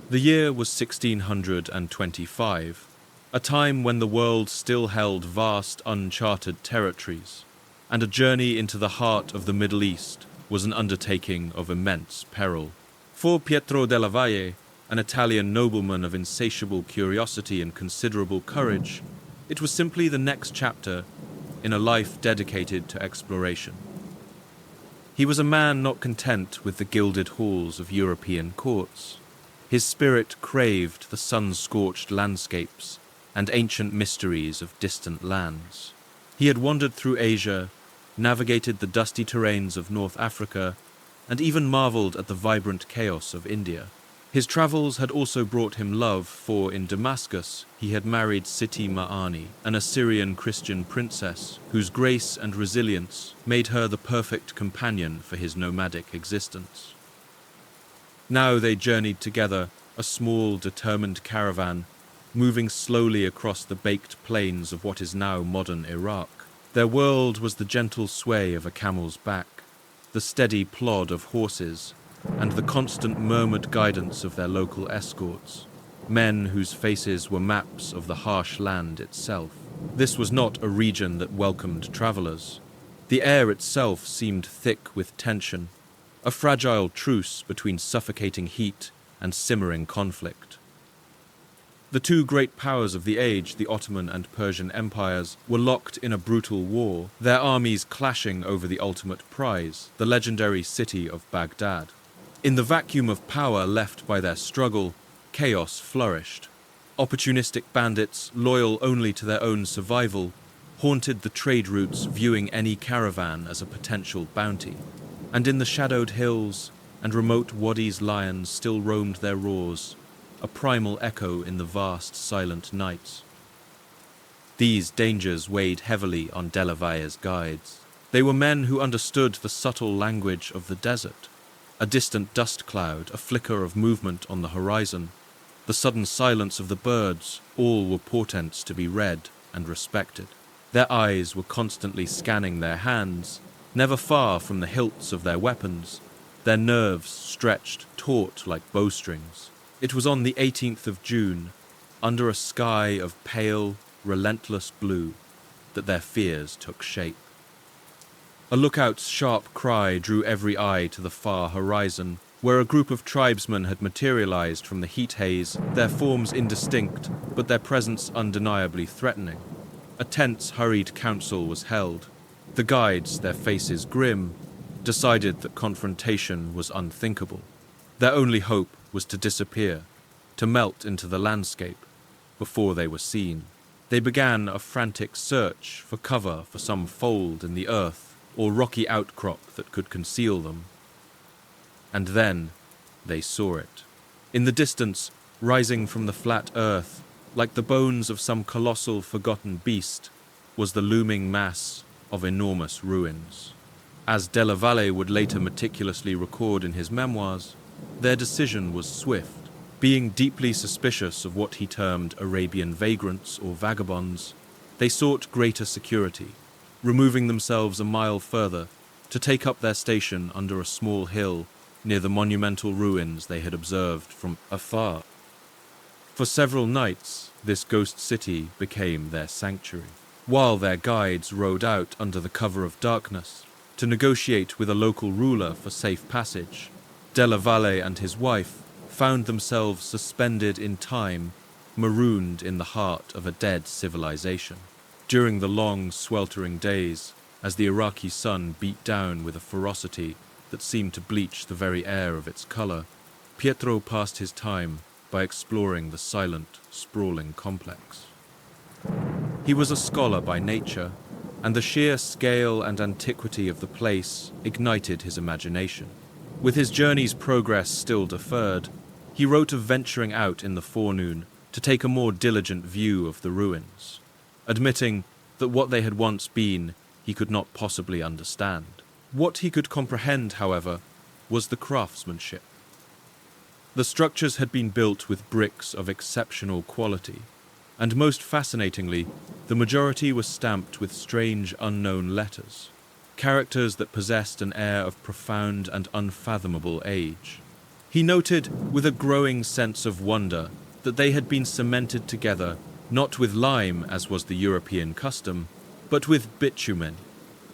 The year was 1625, a time when the world still held vast uncharted territories, and a journey into the heart of the Middle East was an undertaking of immense peril. For Pietro della Valle, an Italian nobleman of insatiable curiosity and considerable courage, it was simply the next chapter in a life dedicated to exploration. He was a man not content with the gilded halls of European courts. His spirit craved the sun-scorched landscapes and ancient mysteries of distant lands. He had wandered through Asia, navigated the dusty terrains of North Africa, and even marveled at the vibrant chaos of India. His travels had also brought him love, for in Damascus he had married Siti Ma'ani, an Assyrian Christian princess whose grace and resilience made her the perfect companion for his nomadic existence. Now they journeyed together, a small, determined caravan, moving slowly across the baked plains of what is now modern Iraq. Their world was the gentle sway of a camel's back, the steady plod of horses, and the constant murmured guidance of their local escorts, men whose faces were maps of the harsh land itself. This was not a region that welcomed travelers. The air itself seemed thick with tension, a fragile truce between suffocating heat and simmering conflict. The two great powers of the age, the Ottoman and Persian empires, were locked in a brutal war, their armies clashing over the ultimate prize, the legendary city of Baghdad. In the vacuum of power left by their struggle, chaos flourished. Opportunistic bandits, loyal only to their own survival, haunted the trade routes, viewing any caravan as a potential bounty. And in the shadowed hills and remote wadis lions still roamed their roars, a primal echo in the vast silent nights. These dangers weighed heavily on Della Valle's guides. They were men who understood the subtle language of the desert, a distant dust cloud, a flicker of movement on the horizon, the sudden silence of the birds, all were portents to be read and respected. Their eyes were constantly scanning their hands, never far from the hilts of their weapons, their nerves stretched taut like bowstrings. It was on the 18th of June, under a sky of pale, relentless blue, that their fears took shape. A lookout's sharp cry drew every eye to the far horizon, where a group of tribesmen had materialized from the heat haze, their forms indistinct, but their presence undeniably threatening. A tense, hurried council was held. The guides, their faces grim, decided that confrontation was unthinkable. Their only hope was to disappear, to melt into the landscape, before they were seen. They began a frantic search for cover for some fold in the earth or rocky outcrop that could conceal them. And then they saw it. In the distance, rising from the flat earth, like the bones of some colossal forgotten beast, was the looming mass of enormous ruins. As Della Valle would later meticulously record in his memoirs, their decision was swift. Being deeply suspicious of what he termed Arabian vagrants or vagabonds, they sought greater security, removing themselves a mile further to take up their station under a small hill near the monumental ruins they had observed from afar. For several nights, this ghost city became their sanctuary, while their guides rode out under the cover of darkness to negotiate with a local ruler for safe passage. Della Valle and his wife found themselves suspended in time, marooned in the heart of a dead civilization. During the long, sweltering days, as the Iraqi sun beat down with a ferocity that seemed to bleach the very air of its color, Pietro passed his time by exploring the silent, sprawling complex. He was a scholar by nature, and the sheer scale and antiquity of the place ignited his imagination. With his journey's progress still deferred, he wrote of venturing out in the forenoon to take a more diligent view of the ruins, admitting that what they had once been he could not possibly understand. What he could comprehend, however, was the craftsmanship. The structures had been built with bricks of exceptional quality, and most fascinatingly, the majority was stamped with strange unknown letters, characters that possessed an air of profound and unfathomable age. He noted with a growing sense of wonder that they had been cemented together not with lime, as was the European custom, but with bitumen,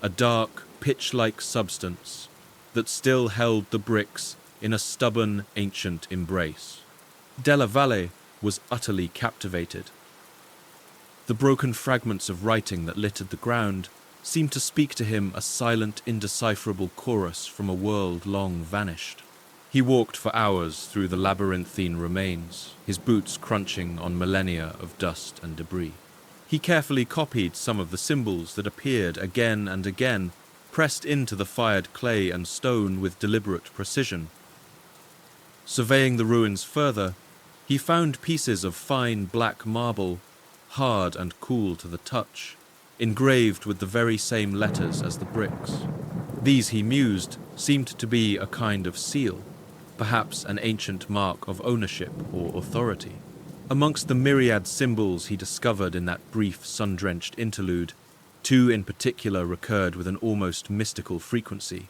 a dark, pitch-like substance that still held the bricks in a stubborn, ancient embrace. Della Valle was utterly captivated. The broken fragments of writing that littered the ground seemed to speak to him a silent, indecipherable chorus from a world long vanished. He walked for hours through the labyrinthine remains, his boots crunching on millennia of dust and debris. He carefully copied some of the symbols that appeared again and again, pressed into the fired clay and stone with deliberate precision. Surveying the ruins further, he found pieces of fine black marble, hard and cool to the touch, engraved with the very same letters as the bricks. These, he mused, seemed to be a kind of seal, perhaps an ancient mark of ownership or authority. Amongst the myriad symbols he discovered in that brief sun-drenched interlude, two in particular recurred with an almost mystical frequency.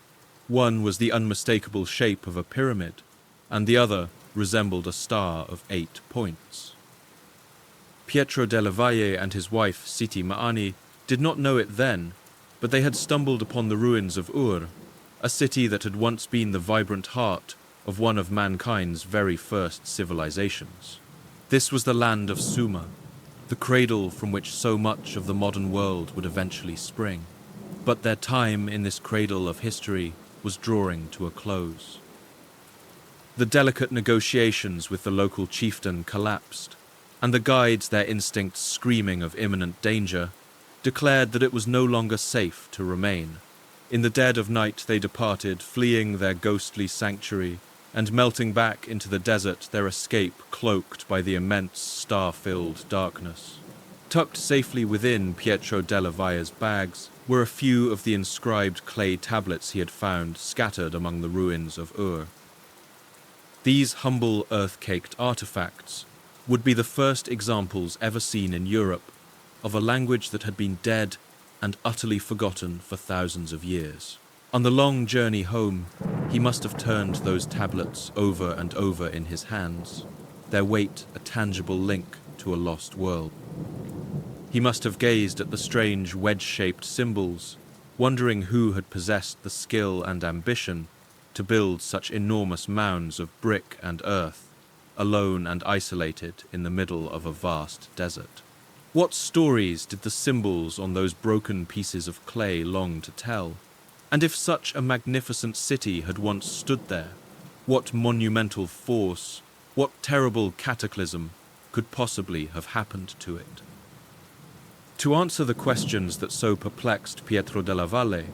One was the unmistakable shape of a pyramid, and the other resembled a star of 8 points. Pietro della Valle and his wife Siti Ma'ani did not know it then, but they had stumbled upon the ruins of Ur, a city that had once been the vibrant heart of one of mankind's very first civilizations. This was the land of Sumer, the cradle from which so much of the modern world would eventually spring. But their time in this cradle of history was drawing to a close. The delicate negotiations with the local chieftain collapsed, and the guides, their instincts screaming of imminent danger, declared that it was no longer safe to remain. In the dead of night they departed, fleeing their ghostly sanctuary, and melting back into the desert, their escape cloaked by the immense star-filled darkness. Tucked safely within Pietro della Valle's bags were a few of the inscribed clay tablets he had found scattered among the ruins of Ur. These humble earth-caked artifacts would be the first examples ever seen in Europe of a language that had been dead and utterly forgotten for thousands of years. On the long journey home, he must have turned those tablets over and over in his hands, their weight a tangible link to a lost world. He must have gazed at the strange wedge-shaped symbols, wondering who had possessed the skill and ambition to build such enormous mounds of brick and earth, alone and isolated in the middle of a vast desert. What stories did the symbols on those broken pieces of clay long to tell? And if such a magnificent city had once stood there, what monumental force, what terrible cataclysm could possibly have happened to it? To answer the questions that so perplexed Pietro della Valle,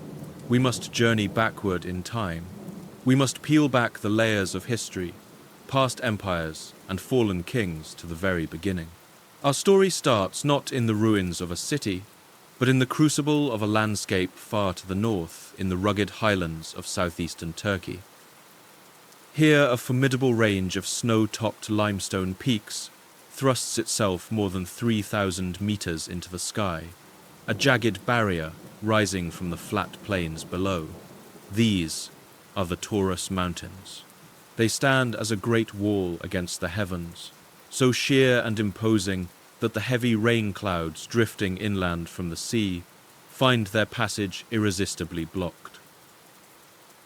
we must journey backward in time. We must peel back the layers of history, past empires and fallen kings to the very beginning. Our story starts not in the ruins of a city, but in the crucible of a landscape far to the north, in the rugged highlands of southeastern Turkey. Here a formidable range of snow-topped limestone peaks thrusts itself more than 3,000 meters into the sky, a jagged barrier rising from the flat plains below. These are the Taurus Mountains. They stand as a great wall against the heavens, so sheer and imposing that the heavy rain clouds drifting inland from the sea find their passage irresistibly blocked.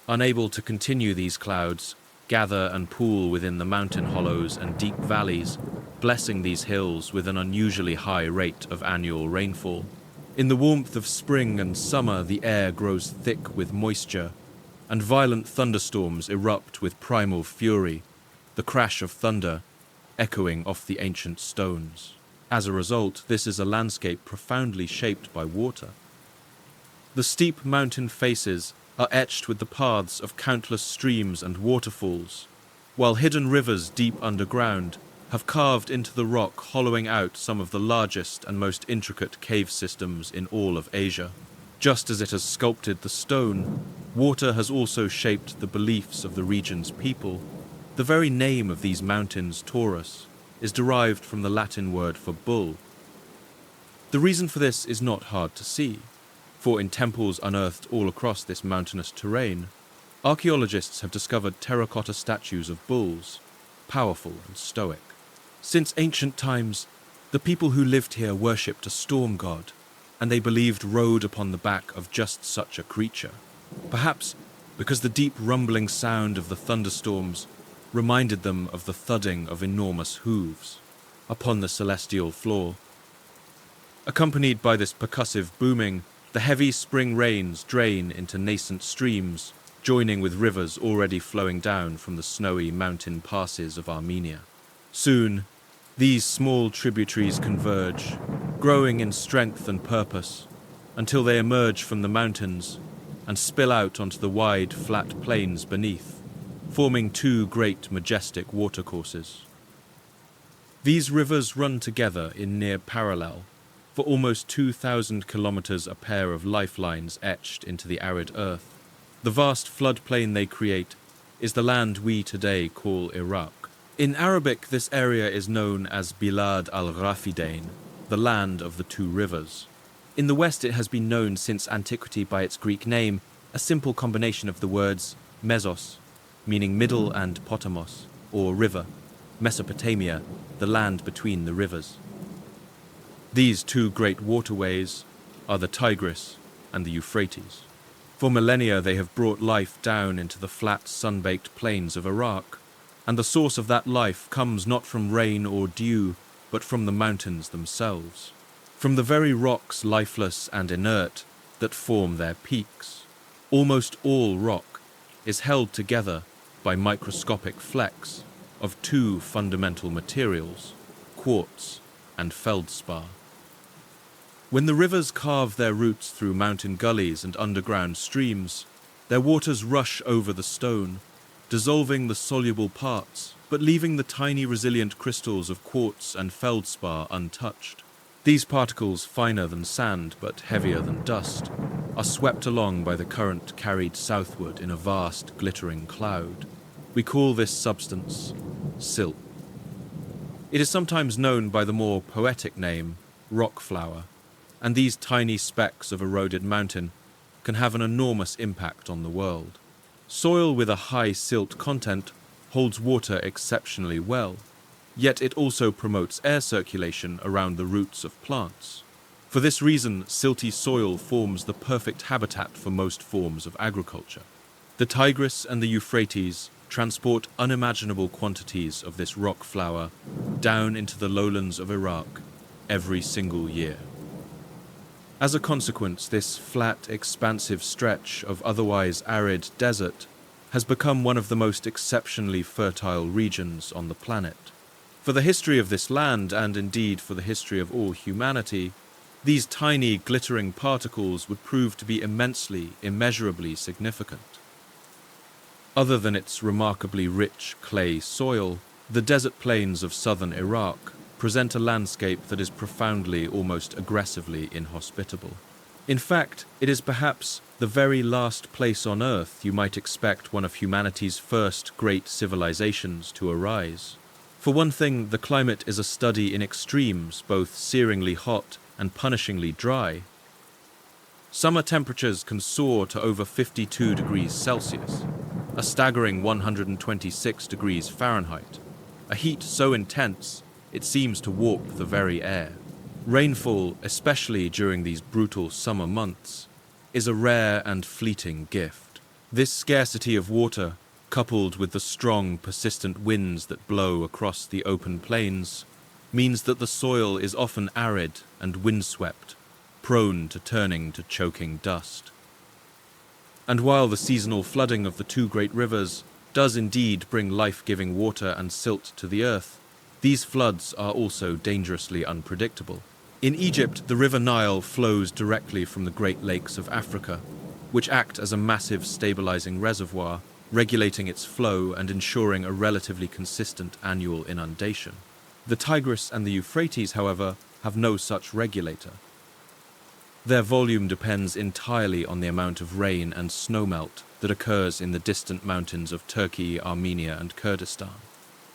Unable to continue, these clouds gather and pool within the mountain hollows and deep valleys, blessing these hills with an unusually high rate of annual rainfall. In the warmth of spring and summer, the air grows thick with moisture, and violent thunderstorms erupt with primal fury, the crash of thunder echoing off the ancient stones. As a result, this is a landscape profoundly shaped by water. The steep mountain faces are etched with the paths of countless streams and waterfalls, while hidden rivers deep underground have carved into the rock, hollowing out some of the largest and most intricate cave systems in all of Asia. Just as it has sculpted the stone, water has also shaped the beliefs of the region's people. The very name of these mountains, Taurus, is derived from the Latin word for bull. The reason for this is not hard to see, for in temples unearthed all across this mountainous terrain, Archaeologists have discovered terracotta statues of bulls, powerful and stoic. Since ancient times, the people who lived here worshipped a storm god, and they believed rode upon the back of just such a creature. Perhaps because the deep rumbling sound of the thunderstorms reminded them of the thudding of enormous hooves upon the celestial floor. Accompanied by this percussive booming, the heavy spring rains drain into nascent streams, joining with rivers already flowing down from the snowy mountain passes of Armenia. Soon, these small tributaries converge, growing in strength and purpose, until they emerge from the mountains and spill out onto the wide, flat plains beneath, forming two great, majestic watercourses. These rivers run together in near parallel, for almost 2,000 kilometers, a pair of lifelines etched into the arid earth. The vast floodplain they create is the land we today call Iraq. In Arabic, this area is known as Bilad al-Rafidain, the land of the two rivers. In the West, it has been known since antiquity by its Greek name, a simple combination of the words mesos, meaning middle, and potamos, or river, Mesopotamia, the land between the rivers. These two great waterways are the Tigris and the Euphrates. For millennia, they have brought life down into the flat, sun-baked plains of Iraq, and the source of that life comes not from rain or dew, but from the mountains themselves, from the very rocks, lifeless and inert, that form their peaks. Almost all rock is held together by microscopic flecks of two fundamental materials, quartz and feldspar. When the rivers carve their routes through mountain gullies and underground streams, their waters rush over the stone, dissolving the soluble parts, but leaving the tiny resilient crystals of quartz and feldspar untouched. These particles, finer than sand but heavier than dust, are swept along by the current carried southward in a vast glittering cloud. We call this substance silt. It is sometimes known by the more poetic name rock flour, and these tiny specks of eroded mountain can have an enormous impact on the world. Soil with a high silt content holds water exceptionally well, yet it also promotes air circulation around the roots of plants. For this reason, silty soil forms the perfect habitat for most forms of agriculture. The Tigris and the Euphrates transport unimaginable quantities of this rock flour down into the lowlands of Iraq every single year. As a consequence, this flat, expansive stretch of otherwise arid desert has become one of the most exceptionally fertile regions on the planet. For the history of this land, and indeed for the history of all humanity, these tiny, glittering particles would prove to be immensely, immeasurably significant. Other than its remarkably rich clay soil, the desert plains of southern Iraq present a landscape that is profoundly, almost aggressively inhospitable. In fact, it is perhaps the very last place on Earth you might expect one of humanity's first great civilizations to arise. For one thing, the climate is a study in extremes, both searingly hot and punishingly dry. Summer temperatures can soar to over 52 degrees Celsius, a staggering 126 degrees Fahrenheit, a heat so intense it seems to warp the very air. Rainfall, especially during these brutal summer months, is a rare and fleeting gift. This scarcity of water, coupled with the strong, persistent winds that blow across the open plains, means that the soil is often arid and windswept, prone to turning to choking dust. And while the seasonal flooding of the two great rivers does indeed bring life-giving water and silt to the earth, these floods are also dangerously unpredictable. In Egypt, the River Nile flows directly from the Great Lakes of Africa, which act as a massive stabilizing reservoir, regulating its flow and ensuring a relatively consistent annual inundation. The Tigris and the Euphrates, however, have no such regulator. Their volume depends entirely on the amount of rain and snowmelt that occurs in the distant mountains of Turkey, Armenia, and Kurdistan,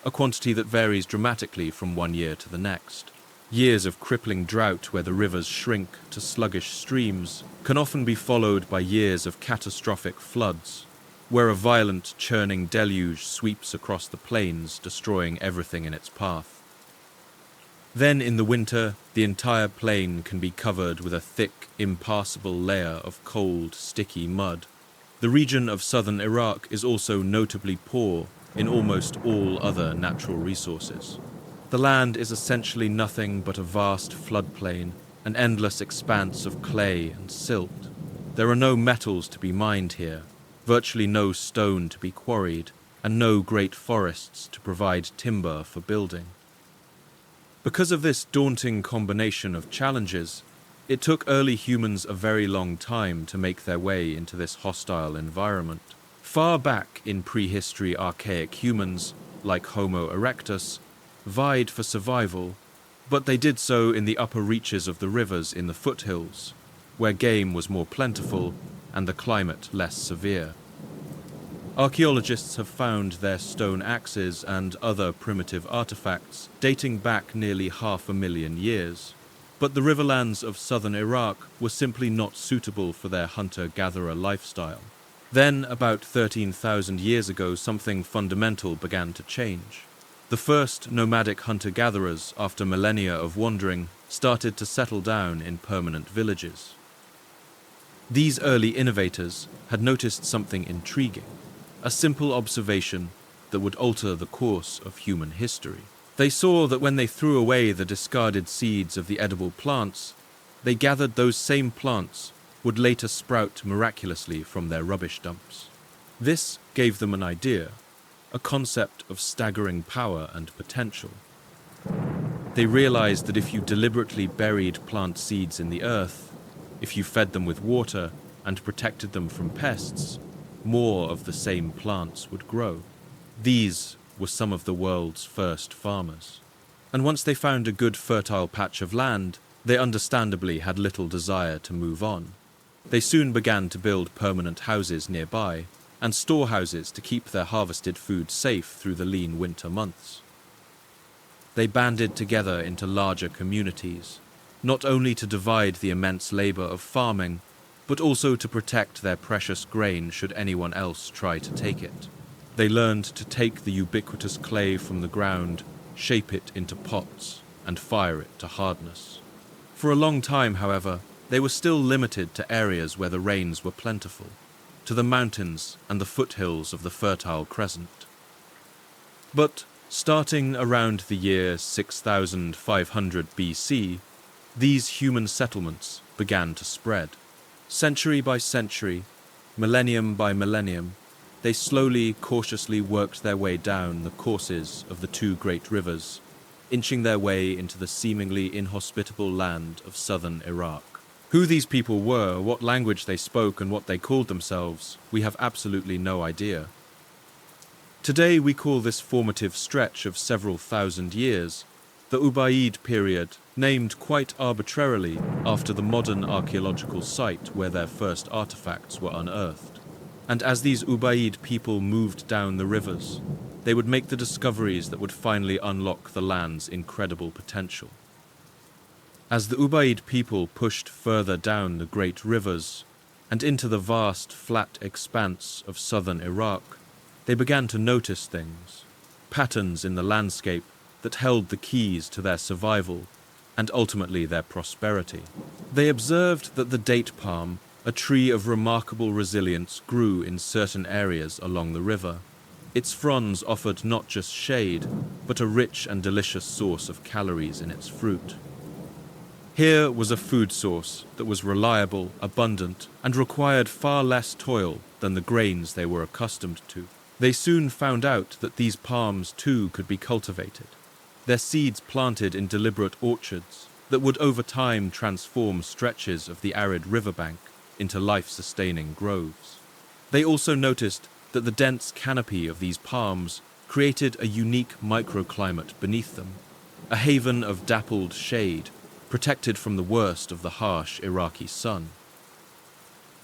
a quantity that varies dramatically from one year to the next. Years of crippling drought where the rivers shrink to sluggish streams can often be followed by years of catastrophic floods, where a violent, churning deluge sweeps across the plains, destroying everything in its path. Then, in the winter, the entire plain can be covered with a thick, impassable layer of cold, sticky mud. The region of southern Iraq is also notably poor in almost all other natural resources. The land is essentially nothing but a vast floodplain, an endless expanse of clay and silt. There are no metals to be mined here, virtually no stone to be quarried, and no great forests to provide timber for building. Because of this daunting combination of challenges, it took early humans a very long time to make their way into this hostile environment. Far back in prehistory, archaic humans, like Homo erectus, vied for survival, but they did so in the upper reaches of the rivers in the foothills, where game was more plentiful and the climate less severe. Archaeologists have found their stone axes and other primitive artifacts dating back nearly 500,000 years, but the riverlands of southern Iraq were simply not suitable for their hunter-gatherer lifestyle. Then, about 13,000 years ago, something fundamental began to change. The first nomadic hunter-gatherers, after millennia of wandering, started to settle down in permanent villages. These early innovators had noticed something intriguing, a simple observation that would alter the course of human history. They saw that when they threw away the discarded seeds of the edible plants, they gathered those same plants would later sprout miraculously from their rubbish dumps. This gave them an idea, a concept of staggering power and potential. They realized that if you deliberately buried plant seeds in the earth, if you fed them with water and protected them from pests, more of the same plants would grow. These were some of the world's first farmers. And once they found a good fertile patch of land, they understandably had little desire to move on. They soon began to build permanent houses nearby and storehouses to keep their harvested food safe through the lean winter months. They banded together into larger communities, not only to divide the immense labor of farming, but also to protect their precious grain should anyone else try to take it. They learned to take the ubiquitous clay from the ground, shape it into pots, and fire it to hardness. For a long time, however, they were still limited to areas where the rains were plentiful, to the mountains and the foothills of the Fertile Crescent. But starting around the year 6500 BC, these human settlements began to spread. Century by century, millennium by millennium, they slowly, cautiously worked their way down the courses of the two great rivers, inching their way into the seemingly inhospitable land of southern Iraq. Who these people were, what language they spoke, and what they called themselves, we have absolutely no idea. Today we call this formative stretch of several thousand years the Ubaid period, named quite arbitrarily after the modern archaeological site where their first artifacts were unearthed. And as these Ubaid people moved down the rivers, they would make the discoveries that would finally unlock the land's incredible potential. As the Ubaid people pushed further down the great rivers and into the vast, flat expanse of southern Iraq, they began to notice things, patterns in the landscape that held the keys to their survival and ultimately their prosperity. They observed that the date palm, a tree of remarkable resilience, grew in certain areas along the river. Its fronds offered not just shade, but a rich and delicious source of calories in its fruit. Here was a food source that was reliable, abundant, and required far less toil than the grains they were accustomed to. They soon found out that these palms too could be cultivated, their seeds planted in deliberate orchards that would over time transform stretches of the arid riverbank into life-sustaining groves. They also noticed that the dense canopy of these palms created a unique microclimate beneath them, a haven of dappled shade, protected from the worst of the harsh Iraqi sun.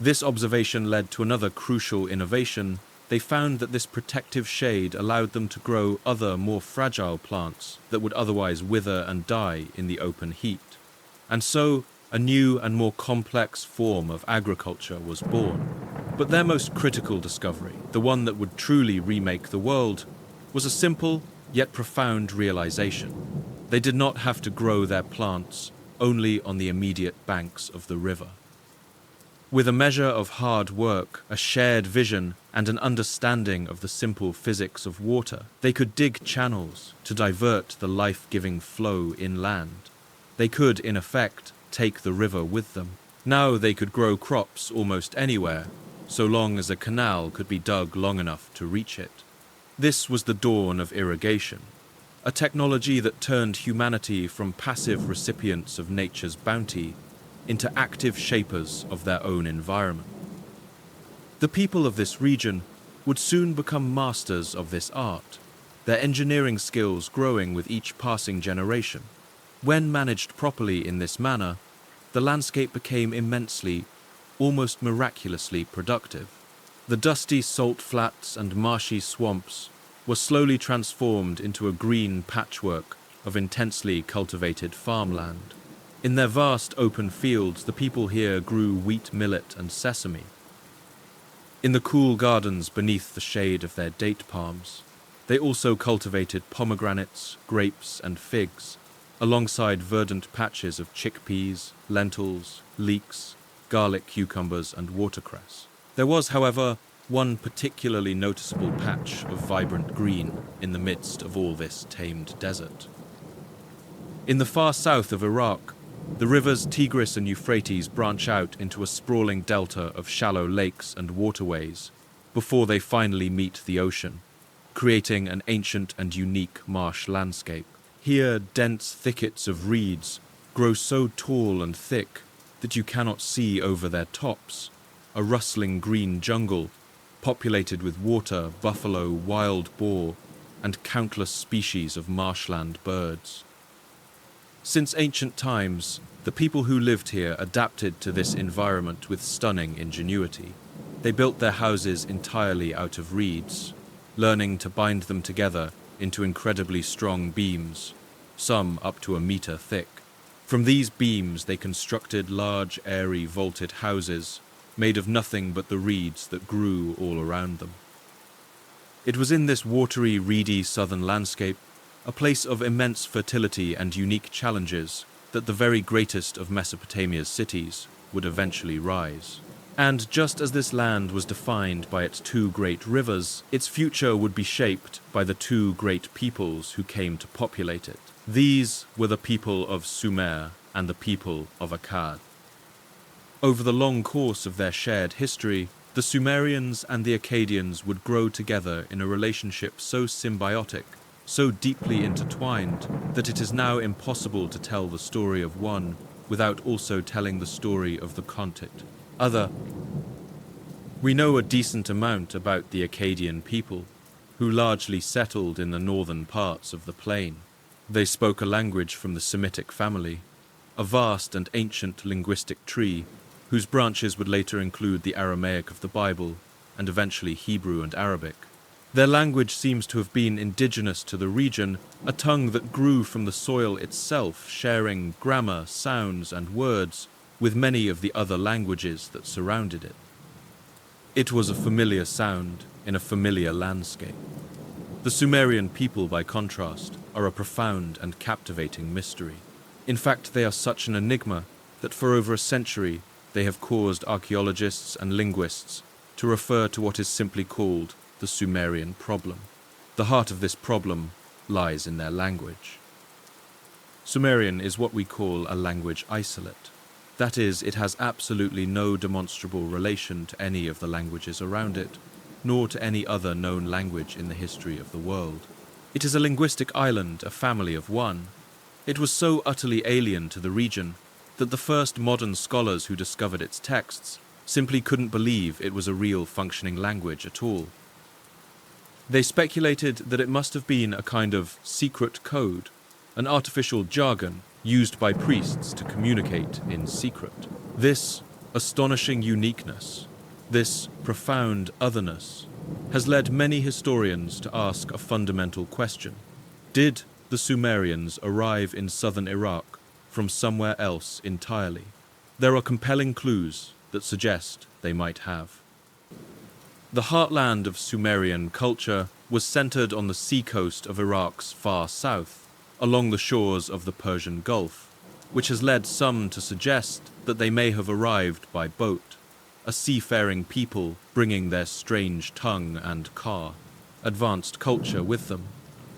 This observation led to another crucial innovation. They found that this protective shade allowed them to grow other, more fragile plants that would otherwise wither and die in the open heat. And so, a new and more complex form of agriculture was born. But their most critical discovery, the one that would truly remake the world, was a simple yet profound realization. They did not have to grow their plants only on the immediate banks of the river. With a measure of hard work, a shared vision, and an understanding of the simple physics of water, they could dig channels to divert the life-giving flow inland. They could, in effect, take the river with them. Now they could grow crops almost anywhere, so long as a canal could be dug long enough to reach it. This was the dawn of irrigation, a technology that turned humanity from passive recipients of nature's bounty into active shapers of their own environment. The people of this region would soon become masters of this art, their engineering skills growing with each passing generation. When managed properly in this manner, the landscape became immensely, almost miraculously productive. The dusty salt flats and marshy swamps were slowly transformed into a green patchwork of intensely cultivated farmland. In their vast open fields, the people here grew wheat, millet, and sesame. In the cool gardens beneath the shade of their date palms, they also cultivated pomegranates, grapes, and figs, alongside verdant patches of chickpeas, lentils, leeks, garlic, cucumbers, and watercress. There was, however, one particularly noticeable patch of vibrant green in the midst of all this tamed desert. In the far south of Iraq, the rivers Tigris and Euphrates branch out into a sprawling delta of shallow lakes and waterways before they finally meet the ocean, creating an ancient and unique marsh landscape. Here, dense thickets of reeds grow so tall and thick that you cannot see over their tops, a rustling green jungle populated with water, buffalo, wild boar, and countless species of marshland birds. Since ancient times, the people who lived here adapted to this environment with stunning ingenuity. They built their houses entirely out of reeds, learning to bind them together into incredibly strong beams, some up to a meter thick. From these beams they constructed large, airy, vaulted houses made of nothing but the reeds that grew all around them. It was in this watery, reedy southern landscape, a place of immense fertility and unique challenges, that the very greatest of Mesopotamia's cities would eventually rise. And just as this land was defined by its two great rivers, its future would be shaped by the two great peoples who came to populate it. These were the people of Sumer and the people of Akkad. Over the long course of their shared history, the Sumerians and the Akkadians would grow together in a relationship so symbiotic, so deeply intertwined, that it is now impossible to tell the story of one without also telling the story of the content. We know a decent amount about the Akkadian people, who largely settled in the northern parts of the plain. They spoke a language from the Semitic family, a vast and ancient linguistic tree whose branches would later include the Aramaic of the Bible and eventually Hebrew and Arabic. Their language seems to have been indigenous to the region, a tongue that grew from the soil itself, sharing grammar, sounds, and words with many of the other languages that surrounded it. It was a familiar sound in a familiar landscape. The Sumerian people, by contrast, are a profound and captivating mystery. In fact, they are such an enigma that for over a century they have caused archaeologists and linguists to refer to what is simply called the Sumerian problem. The heart of this problem lies in their language. Sumerian is what we call a language isolate. That is, it has absolutely no demonstrable relation to any of the languages around it, nor to any other known language in the history of the world. It is a linguistic island, a family of one. It was so utterly alien to the region that the first modern scholars who discovered its texts simply couldn't believe it was a real functioning language at all. They speculated that it must have been a kind of secret code, an artificial jargon used by priests to communicate in secret. This astonishing uniqueness, this profound otherness, has led many historians to ask a fundamental question. Did the Sumerians arrive in southern Iraq from somewhere else entirely? There are compelling clues that suggest they might have. The heartland of Sumerian culture was centered on the seacoast of Iraq's far south, along the shores of the Persian Gulf, which has led some to suggest that they may have arrived by boat, a seafaring people bringing their strange tongue and advanced culture with them.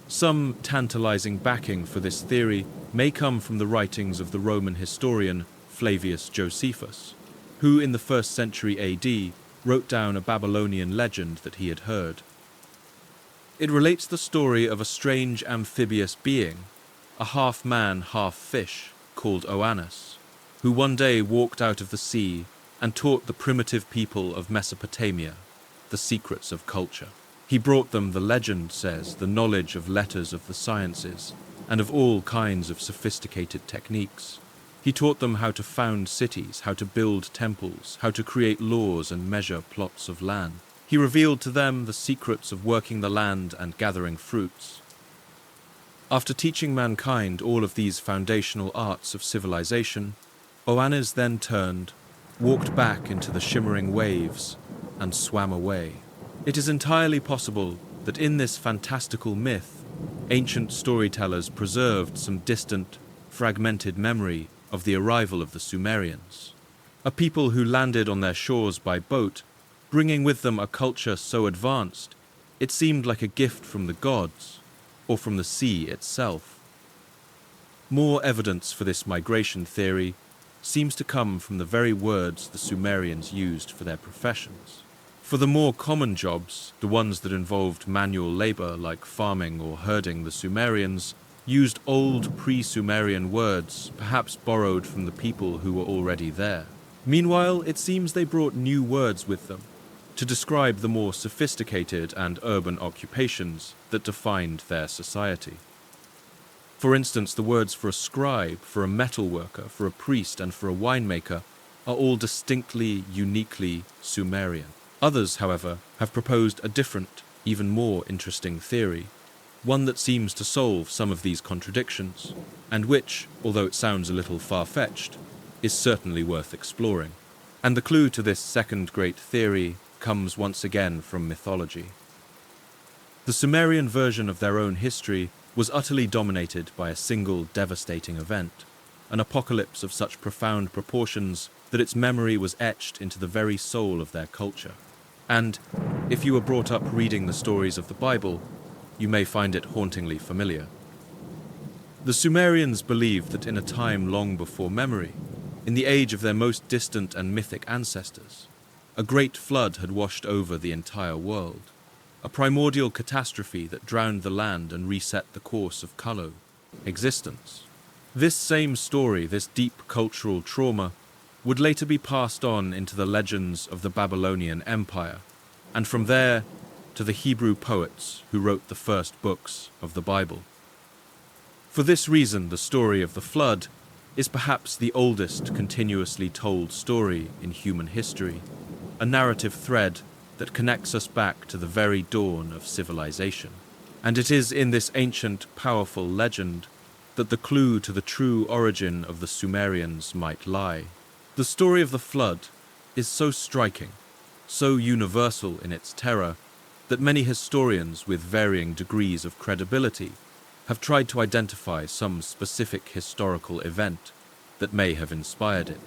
Some tantalizing backing for this theory may come from the writings of the Roman historian Flavius Josephus, who in the 1st century AD wrote down a Babylonian legend that he had heard. It relates the story of a strange amphibious being, a half-man, half-fish, called Oannes, who one day walked out of the sea and taught the primitive people of Mesopotamia the secrets of culture. He brought them, the legend says, the knowledge of letters of the sciences and of all kinds of sophisticated techniques. He taught them how to found cities, how to build temples, how to create laws and measure plots of land. He revealed to them the secrets of working the land and gathering fruits. After teaching mankind all of these foundational arts of civilization, Oannes then turned, walked back into the shimmering waves, and swam away. It is entirely possible that in this fantastical myth, ancient storytellers preserved some distant, fragmented memory of the arrival of the Sumerians, a people who landed on their shores by boat, bringing with them a culture so advanced it seemed like a gift from the gods or from the sea itself. More evidence for this migration theory seems to come from the very words the Sumerians used for their professions. For the more common jobs, the ones that involved manual labor like farming or herding, the Sumerians used old pre-Sumerian words, perhaps borrowed from the people who were already there. Meanwhile, it seems they brought new words with them to describe the more sophisticated and urban occupations that defined their society. For instance, the words for a scribe, for a metal worker, for a priest, and for a winemaker are all distinctly, uniquely Sumerian. Others, however, have proposed a different, even more interesting theory, one that seems to solve some of these contradictions, and which, although it sounds a little far-fetched, is certainly worth exploring. And the clue to this second great theory comes once again from mythology. The Sumerian version of their own history was utterly dominated by a single devastating event, an apocalypse of such profound proportions that its memory was etched into the very soul of their culture. And, if you were brought up reading the stories of the Bible, you may find it hauntingly familiar. The Sumerians believed that in a time long before memory, in the age of their most distant and mythic ancestors, a great flood had washed over the entire world, a primordial catastrophe that drowned the land and reset the course of existence. This same story, this deep cultural trauma, would later be passed on into the legends of the Babylonian Empire, and from there to the Hebrew poets who wrote the first books of the Bible. For this reason, the story of the flood is perhaps the oldest continuously told story in human history, a narrative thread that connects us back to the very dawn of civilization. And it is in this ancient, powerful legend that the clue to the true origin of the Sumerians might lie. The story of the flood is so striking, so universal in its terror, that many historians with varying degrees of credibility have tried to identify some specific historical event that may have inspired it.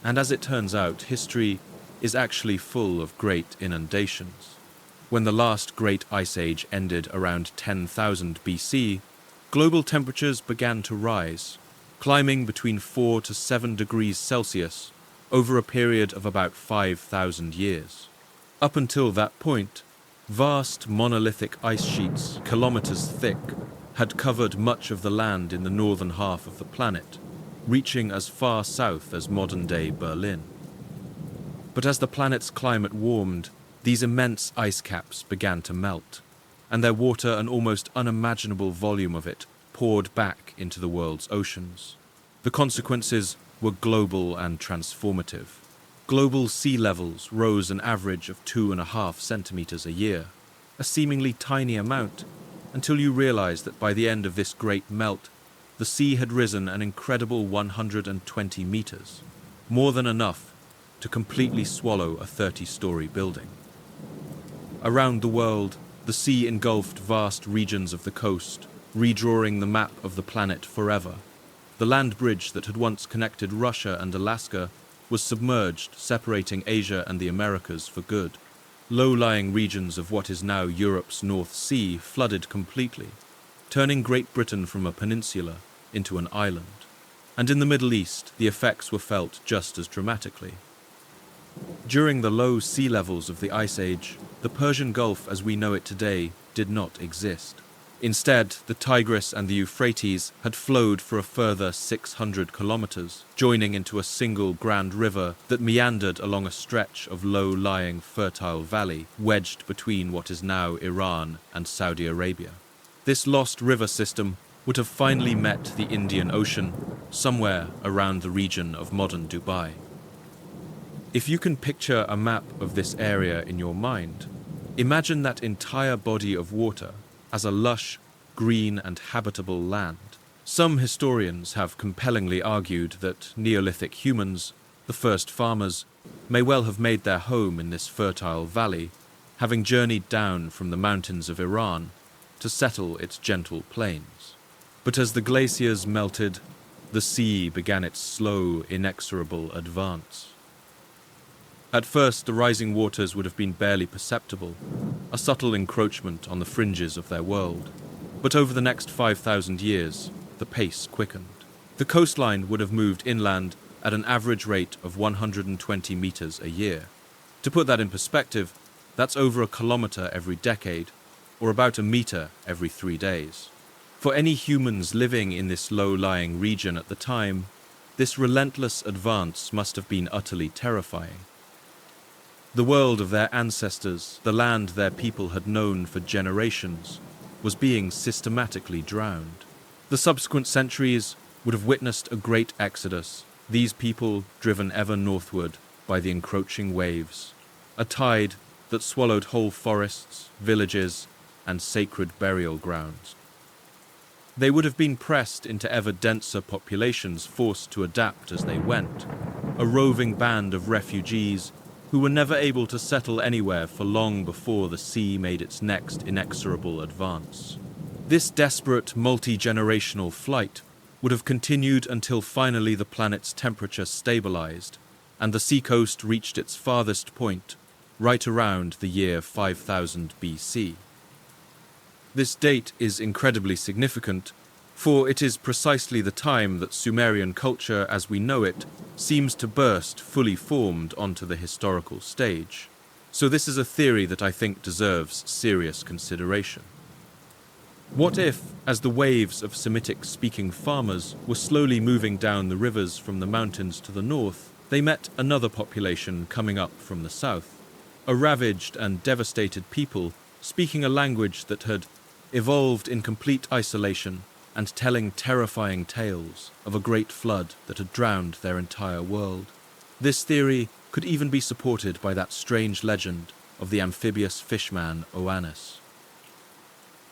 And as it turns out, history is actually full of great inundations. When the last great ice age ended around 10,000 BC, global temperatures began to rise, climbing between 4 to 7 degrees Celsius over a period of about 5,000 years. Up until that point, vast monolithic ice sheets, kilometers thick, had covered much of the land in the northern half of the planet, reaching as far south as modern-day Berlin. But as the planet's climate warmed, these immense ice caps began to melt, and their water, an almost unimaginable volume of it, poured back into the world's oceans. The consequences were global and transformative. Global sea levels rose an average of 2.5 centimeters a year, a seemingly tiny amount, until you realize that by the end of this great melt, the sea had risen an incredible 120 meters, more than enough to completely swallow a 30-story building. Around the world, the sea engulfed vast regions of the coast, redrawing the map of the planet forever. The land bridge that had once connected Russia and Alaska was submerged, separating Asia and the Americas for good. Low-lying regions of what is now Europe's North Sea flooded completely, turning Great Britain from a peninsula into an island. And in the Middle East, the effects were felt just as dramatically. During the low sea levels of the Ice Age, the Persian Gulf as we know it today did not exist. Instead, the Tigris and the Euphrates had flowed for a further 600 kilometers, joining into a single grand river that meandered along a stretch of low-lying fertile valley wedged between what is now Iran and Saudi Arabia. This lost river system would have finally met the Indian Ocean somewhere around the region of modern Dubai. If you can picture a map of this area in your mind, imagine that entire body of water as a lush, green and habitable land. Some historians have compellingly argued that Neolithic humans, the first farmers, may well have made their home in this fertile valley, having journeyed down from the mountains of Iran to settle its gentle plains. But as the glaciers melted, the sea began its slow, inexorable advance. At first, the rising waters would have been barely perceptible, a subtle encroachment on the fringes of their world. But over the next 5,000 years, the pace quickened. The coastline would have moved inland at an average rate of 120 meters a year. To put that in perspective, that's over a kilometer every decade, or about a meter every 3 days. For any humans living in this low-lying region at the time, this relentless advance must have been utterly terrifying. The world of their ancestors, the land their people had known for generations, was being systematically drowned. The subsequent centuries would have witnessed a great exodus, these people driven ever northward by the encroaching waves, a tide that swallowed whole forests, villages, and sacred burial grounds. They would have been pressed into ever denser populations forced to adapt as they went, a roving band of refugees who were never able to settle anywhere for long before the sea made its next inexorable advance. This desperate, multi-generational flight would have continued until finally the planet's temperature stabilized and the seacoast reached its farthest point, right around the year 5000 BC. This date is incredibly significant, for it is precisely the time that Sumerian culture as we know it seems to burst fully formed onto the historical stage. So this is a theory that I think deserves serious consideration. What if, as the waves of Semitic-speaking farmers were slowly moving down the rivers from the mountains to the north, they met another population coming up from the south, a ravaged and devastated people speaking a language that had evolved in complete isolation and telling terrifying tales of a great flood that had drowned their entire world. This theory could even be supported by that strange legend of the amphibious fishman Oannes.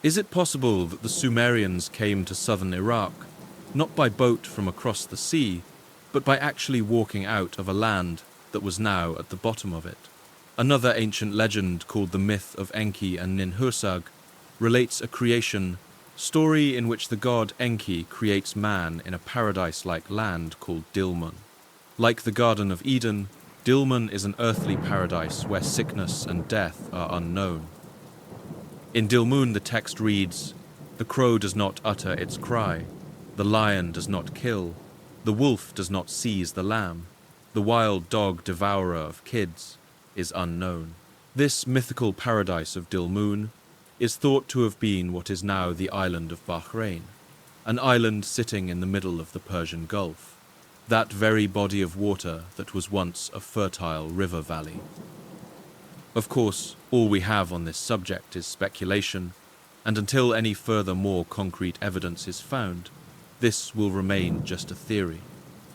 Is it possible that the Sumerians came to southern Iraq, not by boat from across the sea, but by actually walking out of a land that was now at the bottom of it? Another ancient legend called the myth of Enki and Ninhursag relates a creation story in which the god Enki creates man in a paradise-like land called Dilmun. Like the Garden of Eden, Dilmun is an earthly paradise where sickness and death are unknown. In Dilmun the text reads, "The crow does not utter its cry, the lion does not kill, the wolf does not seize the lamb, the wild dog devourer of kids is unknown." This mythical paradise of Dilmun is thought to have been what is now the island of Bahrain, an island sitting in the middle of the Persian Gulf, that very body of water that was once a fertile river valley. Of course, all we have on this subject is speculation, and until any further more concrete evidence is found, this will remain just a theory.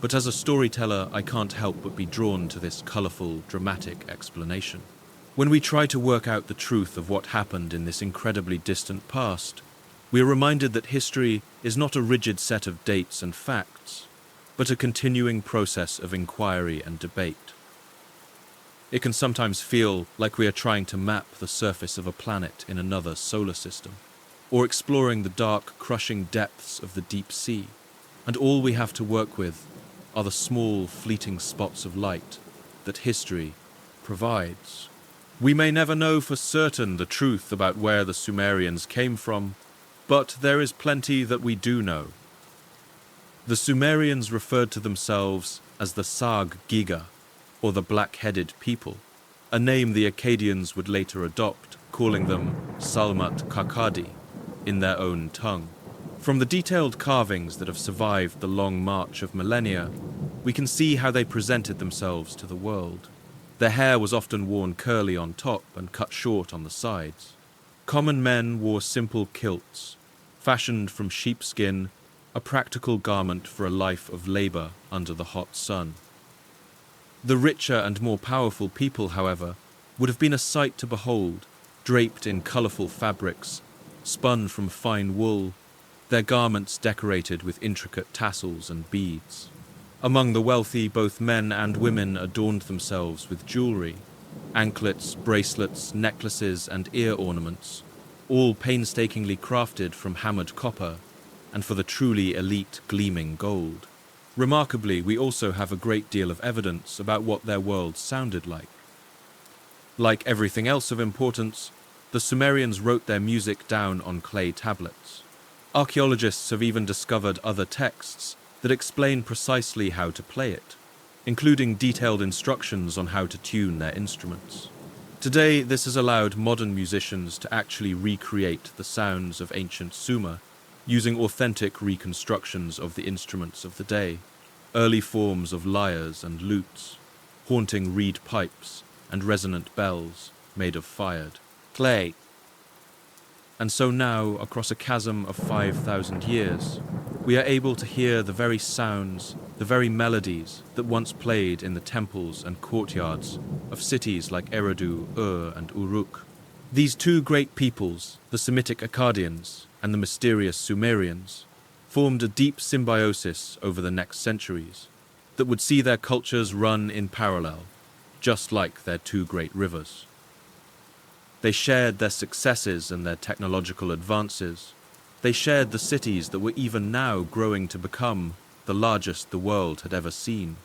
But as a storyteller, I can't help but be drawn to this colourful, dramatic explanation. When we try to work out the truth of what happened in this incredibly distant past, we are reminded that history is not a rigid set of dates and facts, but a continuing process of inquiry and debate. It can sometimes feel like we are trying to map the surface of a planet in another solar system, or exploring the dark, crushing depths of the deep sea, and all we have to work with are the small, fleeting spots of light that history provides. We may never know for certain the truth about where the Sumerians came from, but there is plenty that we do know. The Sumerians referred to themselves as the Sag Giga, or the black-headed people, a name the Akkadians would later adopt, calling them Salmat Kakadi in their own tongue. From the detailed carvings that have survived the long march of millennia, we can see how they presented themselves to the world. Their hair was often worn curly on top and cut short on the sides. Common men wore simple kilts, fashioned from sheepskin, a practical garment for a life of labor under the hot sun. The richer and more powerful people, however, would have been a sight to behold, draped in colorful fabrics, spun from fine wool, their garments decorated with intricate tassels and beads. Among the wealthy, both men and women adorned themselves with jewelry, anklets, bracelets, necklaces, and ear ornaments, all painstakingly crafted from hammered copper, and for the truly elite gleaming gold. Remarkably, we also have a great deal of evidence about what their world sounded like. Like everything else of importance, the Sumerians wrote their music down on clay tablets. Archaeologists have even discovered other texts that explain precisely how to play it, including detailed instructions on how to tune their instruments. Today, this has allowed modern musicians to actually recreate the sounds of ancient Sumer, using authentic reconstructions of the instruments of the day, early forms of lyres and lutes, haunting reed pipes and resonant bells made of fired clay. And so now, across a chasm of 5,000 years, we are able to hear the very sounds, the very melodies that once played in the temples and courtyards of cities like Eridu, and Uruk. These two great peoples, the Semitic Akkadians and the mysterious Sumerians, formed a deep symbiosis over the next centuries that would see their cultures run in parallel, just like their two great rivers. They shared their successes and their technological advances. They shared the cities that were even now growing to become the largest the world had ever seen.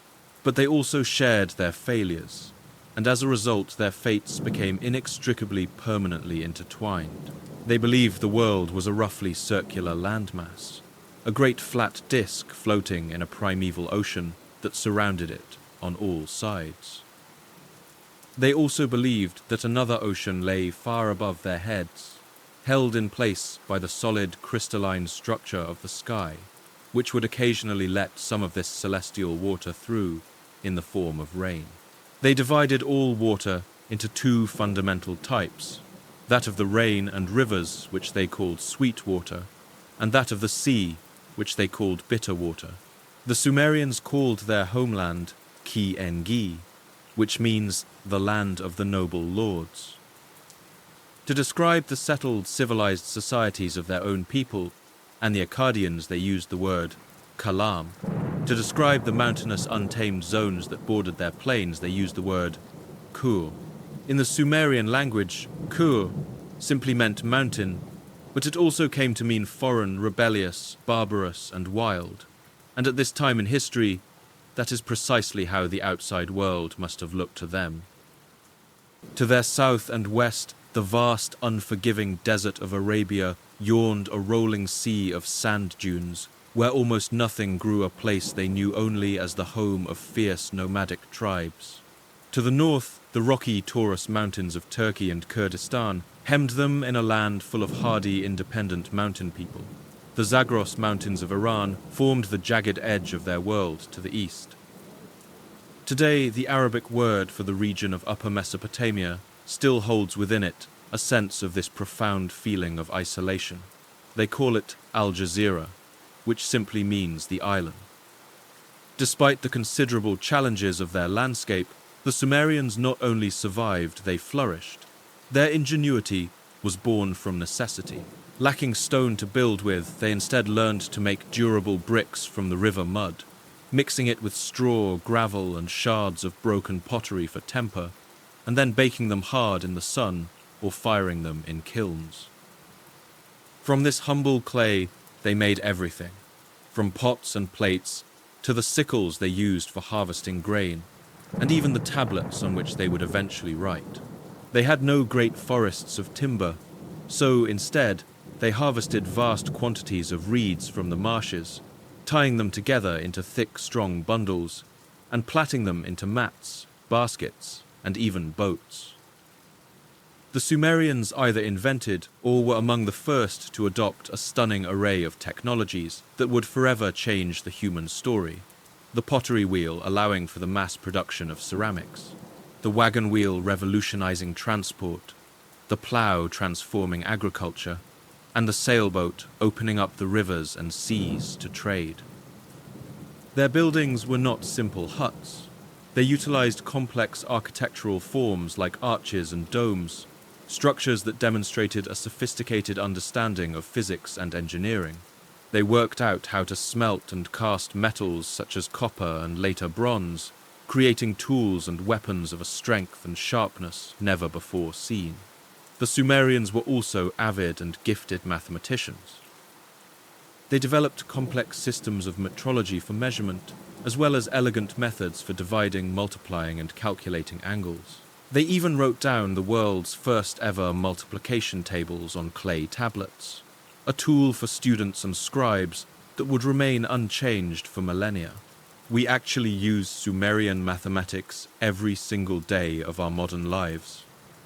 But they also shared their failures, and as a result their fates became inextricably permanently intertwined. They believed the world was a roughly circular landmass, a great flat disk floating in a primeval ocean that surrounded it on all sides. They also believed that another ocean lay far above their heads, held in place by the solid crystalline structure of the sky, which would occasionally let some of this celestial water through in the form of rain. They divided all water into two fundamental types, that of the rain and rivers, which they called sweet water, and that of the sea, which they called bitter water. The Sumerians called their homeland Ki-Engi, which means the land of the noble lords. To describe the settled, civilized societies of their own people and the Akkadians, they used the word Kalam. To describe the mountainous, untamed zones that bordered their plains, they used the word Kur. In the Sumerian language, Kur simply meant mountain, but it also came to mean foreign, rebellious, barbarous, and wild. And at this time in history, that is precisely how the outside world must have looked to them. To their south and west, the vast, unforgiving desert of Arabia yawned a rolling sea of sand dunes, where almost nothing grew, a place they knew only as the home of fierce nomadic tribes. To the north, the rocky Taurus mountains of Turkey and Kurdistan hemmed them in a land full of hardy, independent mountain people. The Zagros mountains of Iran formed the jagged edge of their world to the east. Today, the Arabic word for the region of Upper Mesopotamia still holds within it a sense of this profound feeling of isolation. They call it Al Jazeera, which simply means the island. Despite the considerable challenges of their landscape, the Sumerians not only survived, they flourished. Their ingenuity was born from necessity. Lacking stone to build with, they instead learned to make durable bricks from the river mud. Mixing it with straw, gravel, and shards of broken pottery for temper, and then baking them hard in the sun or firing them in kilns. From this humble clay, they made everything, from pots and plates to the sickles they used for harvesting grain, and even the tablets on which they would eventually write. They had no great forests of timber, so instead they harvested vast quantities of reeds from the marshes, tying them together into thick, strong bundles, and plaiting them into mats, baskets, and even boats. The Sumerians either invented or were among the first to adopt a stunning array of technologies that would forever change the human story. The pottery wheel allowing for the mass production of ceramics, the wagon wheel revolutionizing transport, the plough transforming agriculture, and the sailboat opening up the rivers and seas to trade. Their buildings were not simple huts. They utilized complex architectural forms like arches and domes, structures that demonstrated a sophisticated understanding of physics and engineering. They worked out how to smelt and cast metals such as copper and later bronze, creating tools and weapons of a strength and sharpness never before seen. The Sumerians were also avid and gifted mathematicians. They developed complex systems of metrology for measurement, as well as elegant methods for dividing, multiplying, and calculating angles. They even wrote down the world's first ever multiplication tables on clay tablets, a tool for students and scribes that would remain unchanged for millennia. We actually use Sumerian mathematics every single day of our modern lives.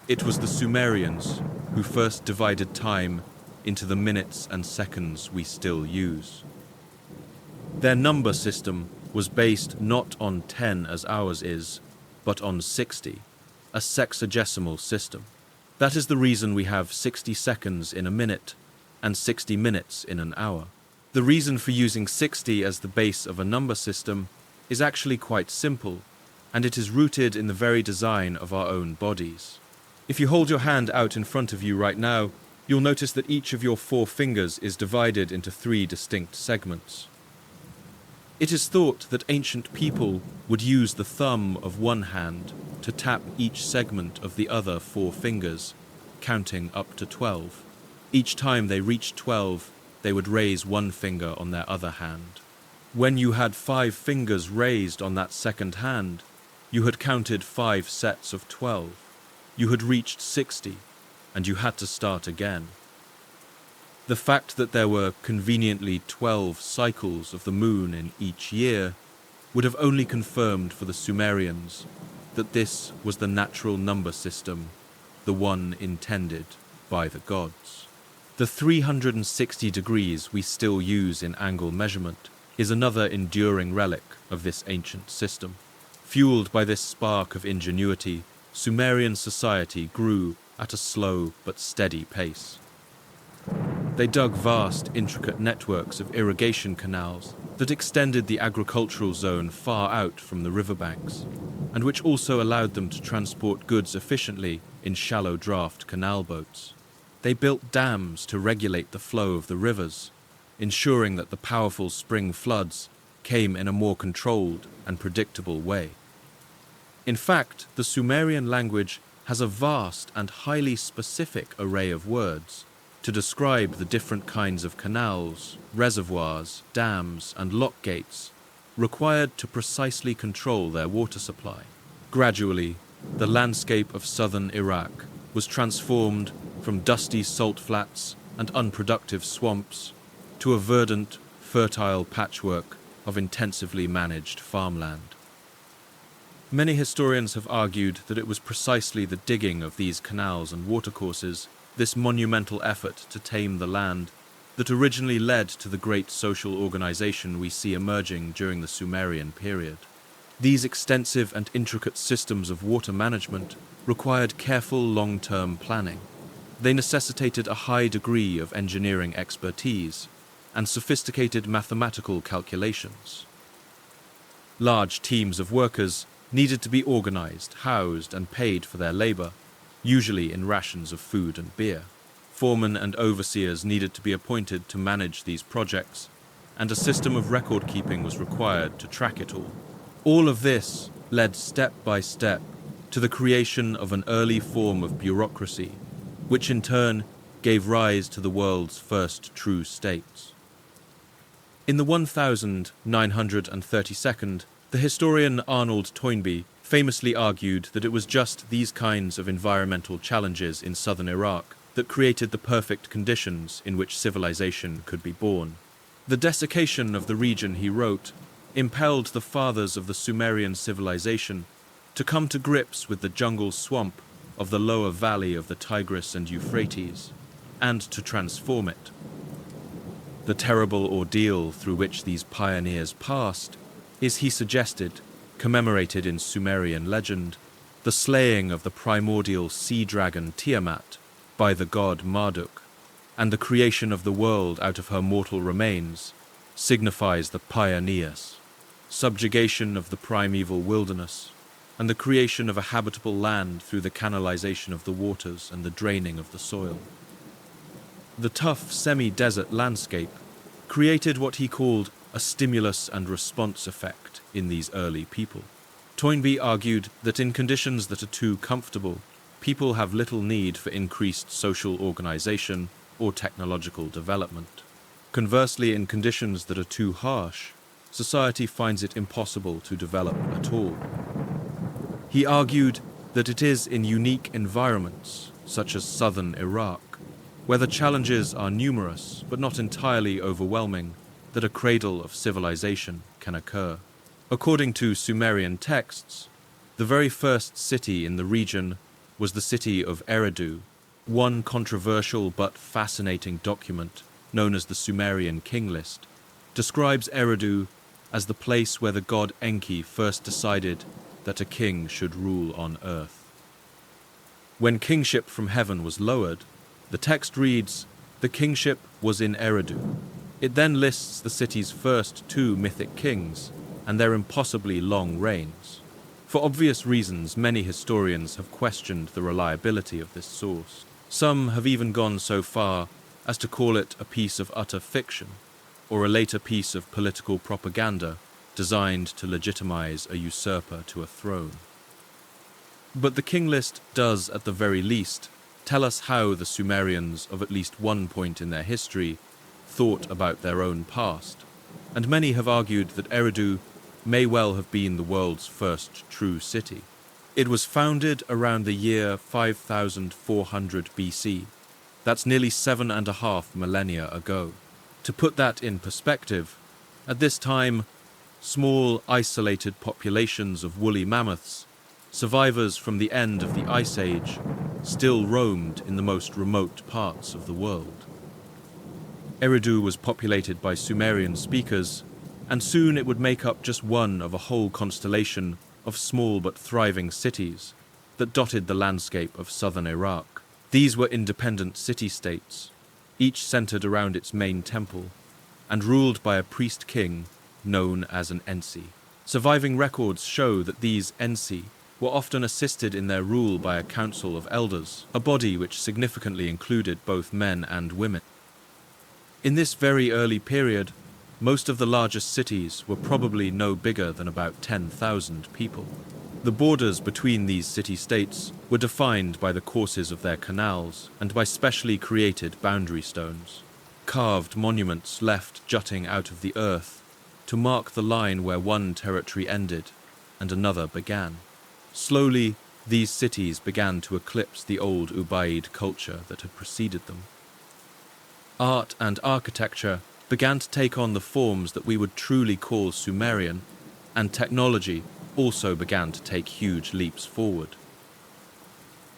It was the Sumerians who first divided time into the minutes and seconds we still use. Their number system was based not on 10 as ours is, but on 60, a sexagesimal system. That is the reason we have 60 seconds in a minute and 60 minutes in an hour. The reason for using 60 as the base of a number system is actually quite simple, and it is rooted in the very design of our own bodies. If you hold your hand out in front of you right now, you'll notice that each of your 4 fingers is divided into 3 distinct segments. It is thought that ancient people would use the thumb of one hand to tap each segment of the other 4 fingers, counting up to 12. Each time they reached 12, they would raise one finger on their other hand. When you had 5 fingers raised on that second hand, you had counted 5 sets of 12. You had reached 60, and you had to start again. The fact that there were conveniently 12 cycles of the moon in each year would have only confirmed for the Sumerians that this was the natural number system, the one intended by the gods. The 360 degrees we still use in angle measurement is another enduring relic of this ancient system. Fueled by this spark of ingenuity, Sumerian society grew at a slow but steady pace. They dug vast, intricate networks of irrigation canals that extended the agricultural zone far out from the riverbanks, and which also allowed them to transport goods efficiently in shallow draft canal boats. They built dams to regulate the flow of the rivers, ensuring that the powerful spring floods came in a more controlled and predictable way. In fact, the Sumerian language has a vast and highly specific array of words to describe the different kinds of canals, reservoirs, dams, and lock gates required to precisely control their water supply. Gradually, the landscape of southern Iraq was transformed from dusty salt flats and unproductive swamps to a verdant, fertile patchwork of intensively managed farmland. Many historians have argued that it was precisely the digging of these canals and watercourses, this monumental effort to tame the land, that originally led to the great social organization we see emerging during the Sumerian period. These extensive and intricate systems of water management required careful long-term planning. They necessitated a high degree of engineering expertise and sophisticated mathematical calculations. Large teams of workers needed to be organized, housed, and paid for their labor, usually in rations of food and beer. Foremen and overseers needed to be appointed to manage these projects, and a system of record-keeping was required to track it all. All of this led step by step to the creation of an early form of bureaucracy, which in turn gave rise to the world's first true states. In the 1932nd, the historian Arnold Toynbee famously argued that it was just these kinds of environmental challenges in southern Iraq that created the perfect conditions in which civilization could be born. The desiccation of the region, he wrote, impelled the fathers of the Sumerian civilization to come to grips with the jungle swamp of the lower valley of the Tigris and Euphrates, and to transform it. The terrible ordeal through which these pioneers passed is, he suggested, commemorated in Sumerian legend, the slaying of the primordial sea dragon Tiamat by the god Marduk, and the creation of the world out of her mortal remains signifies the pioneers, subjugation of the primeval wilderness, and the creation of a habitable land through the canalization of the waters and the draining of the soil. The tough semi-desert landscape created what he called a stimulus and response effect in these early people. Toynbee argued that in conditions that are too comfortable, people have little need for increased social organization or technological development. Conversely, in conditions that are too harsh, society finds it impossible to develop at all. He argued that it is in unique environments, such as southern Iraq, where the challenges are numerous but not entirely overwhelming, that a cradle of civilization can occur. According to Sumerian texts, the very first city in the region was the city of Eridu. One controversial but fascinating document, known as the Sumerian King List, describes Eridu as the place where the god Enki first decided that a king should rule on earth. When kingship from heaven was lowered, the text reads, "The kingship was in Eridu." It then lists the city's first two mythic kings and their impossibly long reigns. For obvious reasons, many historians have questioned the reliability of this source. Some have even gone so far as to call it a piece of utter fiction, or a later piece of political propaganda designed to legitimize a usurper to a throne. But the king list does, at the very least, tell us how the Sumerians, of at least one point in their history, thought about their own past, and many have argued that Eridu may well have been the world's first true city. It was founded around the year 5400 BC. That's nearly 7.5 millennia ago. To put that in perspective, at this time, small, isolated populations of woolly mammoths, survivors from the end of the Ice Age, still roamed in the most remote parts of the world. Eridu was populated by Sumerian speakers, and soon it would make up just one of a whole constellation of small but thriving cities that dotted the landscape of southern Iraq. These were independent city-states, each centered around its main temple, and ruled by a priest-king known as an Ensi. Surviving records show that these Ensi were often assisted in their rule by a council of elders, a body which significantly included both men and women. In this very early period, most of the largest cities were probably no bigger than about 10,000 people. The borders between these city-states were defined by the courses of their canals and by specially created boundary stones, carved monuments left jutting out of the earth to mark the line where one territory ended and another began. Slowly, these cities began to eclipse the old Ubaid culture that had preceded them. Art and architecture began to take on the forms that we would truly call Sumerian, and technology also began to take huge leaps forward.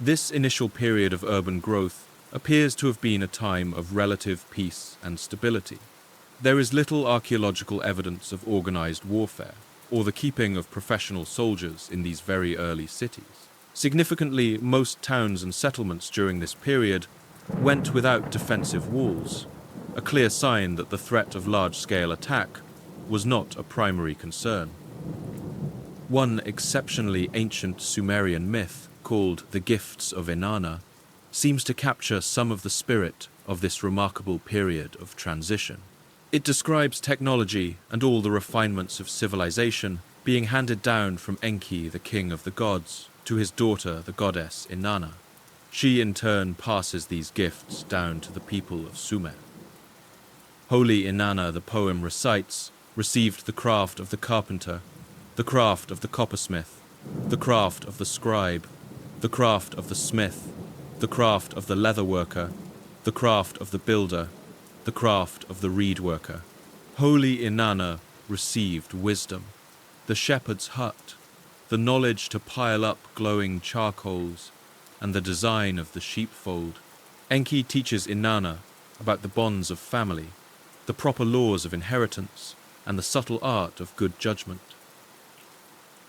This initial period of urban growth appears to have been a time of relative peace and stability. There is little archaeological evidence of organized warfare or the keeping of professional soldiers in these very early cities. Significantly, most towns and settlements during this period went without defensive walls, a clear sign that the threat of large-scale attack was not a primary concern. One exceptionally ancient Sumerian myth, called the Gifts of Inanna, seems to capture some of the spirit of this remarkable period of transition. It describes technology and all the refinements of civilization being handed down from Enki, the king of the gods, to his daughter, the goddess Inanna. She in turn passes these gifts down to the people of Sumer. Holy Inanna, the poem recites, received the craft of the carpenter, the craft of the coppersmith, the craft of the scribe, the craft of the smith, the craft of the leather worker, the craft of the builder, the craft of the reed worker. Holy Inanna received wisdom, the shepherd's hut, the knowledge to pile up glowing charcoals, and the design of the sheepfold. Enki teaches Inanna about the bonds of family, the proper laws of inheritance, and the subtle art of good judgment.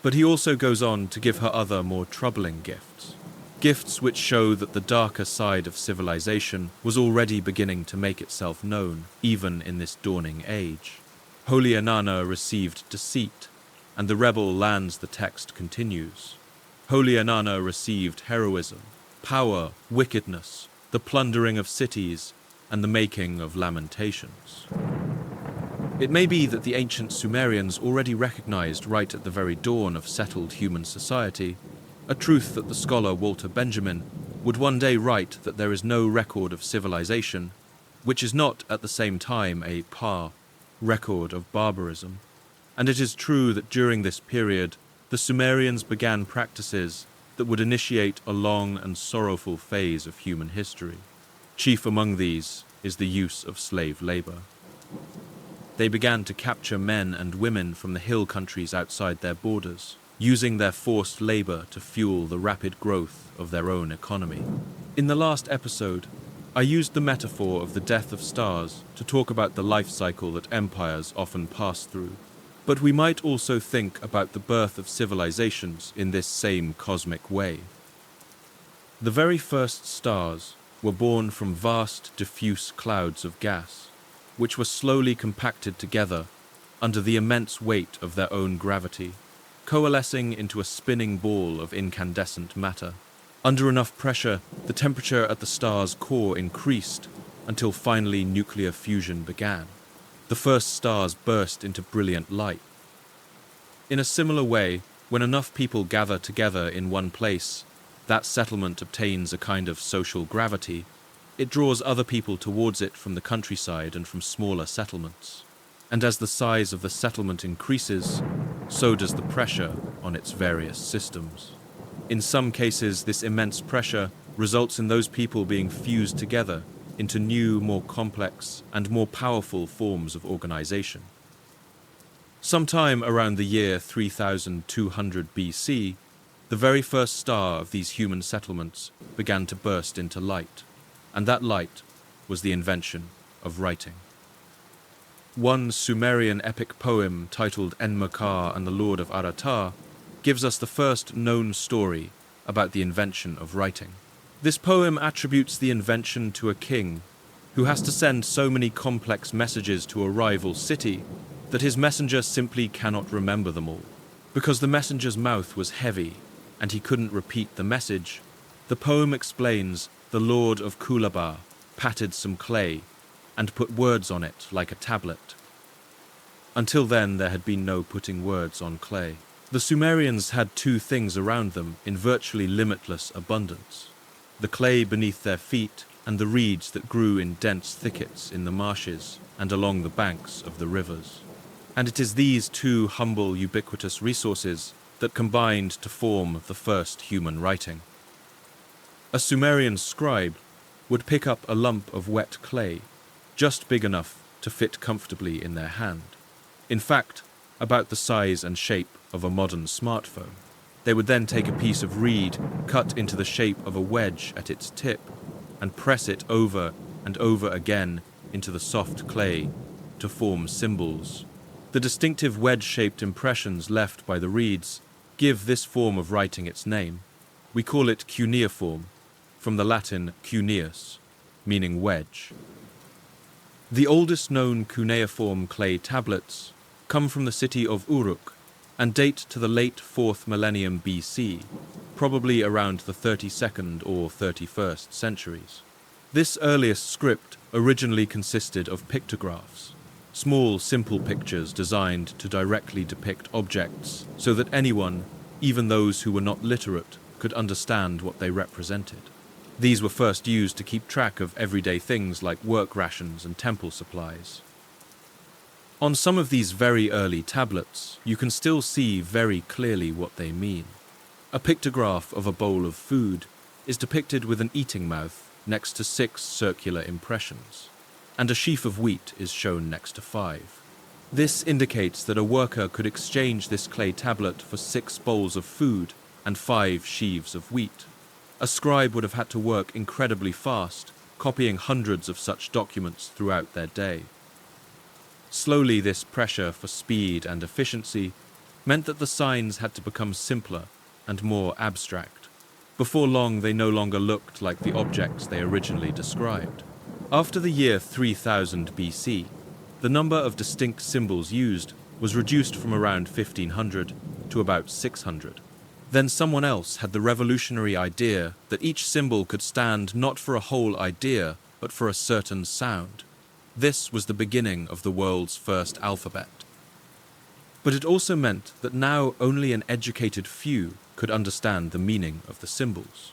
But he also goes on to give her other more troubling gifts, gifts which show that the darker side of civilization was already beginning to make itself known, even in this dawning age. Holy Inanna received deceit, and the rebel lands the text continues. Holy Inanna received heroism, power, wickedness, the plundering of cities, and the making of lamentations. It may be that the ancient Sumerians already recognized right at the very dawn of settled human society a truth that the scholar Walter Benjamin would one day write, that there is no record of civilization which is not at the same time a record of barbarism. And it is true that during this period the Sumerians began practices that would initiate a long and sorrowful phase of human history. Chief among these is the use of slave labor. They began to capture men and women from the hill countries outside their borders, using their forced labor to fuel the rapid growth of their own economy. In the last episode, I used the metaphor of the death of stars to talk about the life cycle that empires often pass through. But we might also think about the birth of civilizations in this same cosmic way. The very first stars were born from vast, diffuse clouds of gas, which were slowly compacted together under the immense weight of their own gravity, coalescing into a spinning ball of incandescent matter. Under enough pressure, the temperature at the star's core increased until finally nuclear fusion began. The first stars burst into brilliant light. In a similar way, when enough people gather together in one place, that settlement obtains a kind of social gravity. It draws other people towards it from the countryside and from smaller settlements. And as the size of the settlement increases, so does the pressure on its various systems. In some cases, this immense pressure results in those people being fused together into new, more complex and more powerful forms of organization. Sometime around the year 3200 BC, the very first star of these human settlements began to burst into light, and that light was the invention of writing. One Sumerian epic poem titled Enmerkar and the Lord of Aratar gives us the first known story about the invention of writing. This poem attributes the invention to a king who has to send so many complex messages to a rival city that his messenger simply cannot remember them all. Because the messenger's mouth was heavy and he couldn't repeat the message, the poem explains the Lord of Kulaba patted some clay and put words on it like a tablet. Until then, there had been no putting words on clay. The Sumerians had two things around them in virtually limitless abundance: the clay beneath their feet and the reeds that grew in dense thickets in the marshes and along the banks of the rivers. And it is these two humble, ubiquitous resources that combined to form the first human writing. A Sumerian scribe would pick up a lump of wet clay, just big enough to fit comfortably in their hand. In fact, about the size and shape of a modern smartphone. They would then take a piece of reed cut into the shape of a wedge at its tip and press it over and over again into the soft clay to form symbols. The distinctive wedge-shaped impressions left by the reeds give this form of writing its name. We call it cuneiform, from the Latin cuneus, meaning wedge. The oldest known cuneiform clay tablets come from the city of Uruk and date to the late 4th millennium BC, probably around the 32nd or 31st centuries. This earliest script originally consisted of pictographs, small, simple pictures designed to directly depict objects so that anyone, even those who were not literate, could understand what they represented. These were first used to keep track of everyday things like work rations and temple supplies. On some of these very early tablets, you can still see very clearly what they mean. A pictograph of a bowl of food is depicted with an eating mouth next to 6 circular impressions, and a sheaf of wheat is shown next to 5. This indicates that a worker could exchange this clay tablet for 6 bowls of food and 5 sheaves of wheat. A scribe would have had to work incredibly fast, copying hundreds of such documents throughout their day. Slowly, this pressure for speed and efficiency meant that the signs had to become simpler and more abstract. Before long, they no longer looked like the objects they originally described. After the year 3000 BC, the number of distinct symbols used was reduced from around 1500 to about 600. Then someone else had the revolutionary idea that each symbol could stand not for a whole idea, but for a certain sound. This was the beginning of the world's first alphabet. But it also meant that now only an educated few could understand the meaning of the symbols.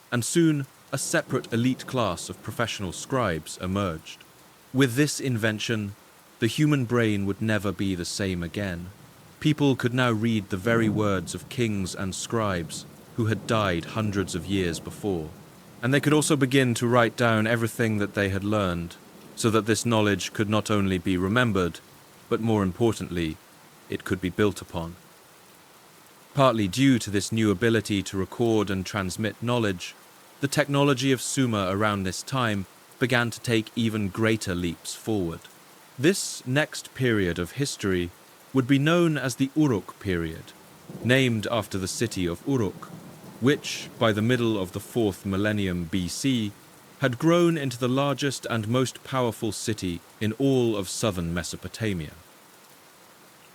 And soon, a separate elite class of professional scribes emerged. With this invention, the human brain would never be the same again. People could now read the very words of kings and scribes who had died hundreds of years before. And they could also begin to write down everything that they had learned, so that this knowledge could not only be remembered, but more importantly, it could be built upon. Partly due to this new ability to record and transmit knowledge, the technology of Sumer around this time began to take even greater leaps forward. This next period of history would be known as the Uruk period, named after the city of Uruk, which, by the middle of the 4th millennium BC, had grown into the largest and most powerful city in all of southern Mesopotamia.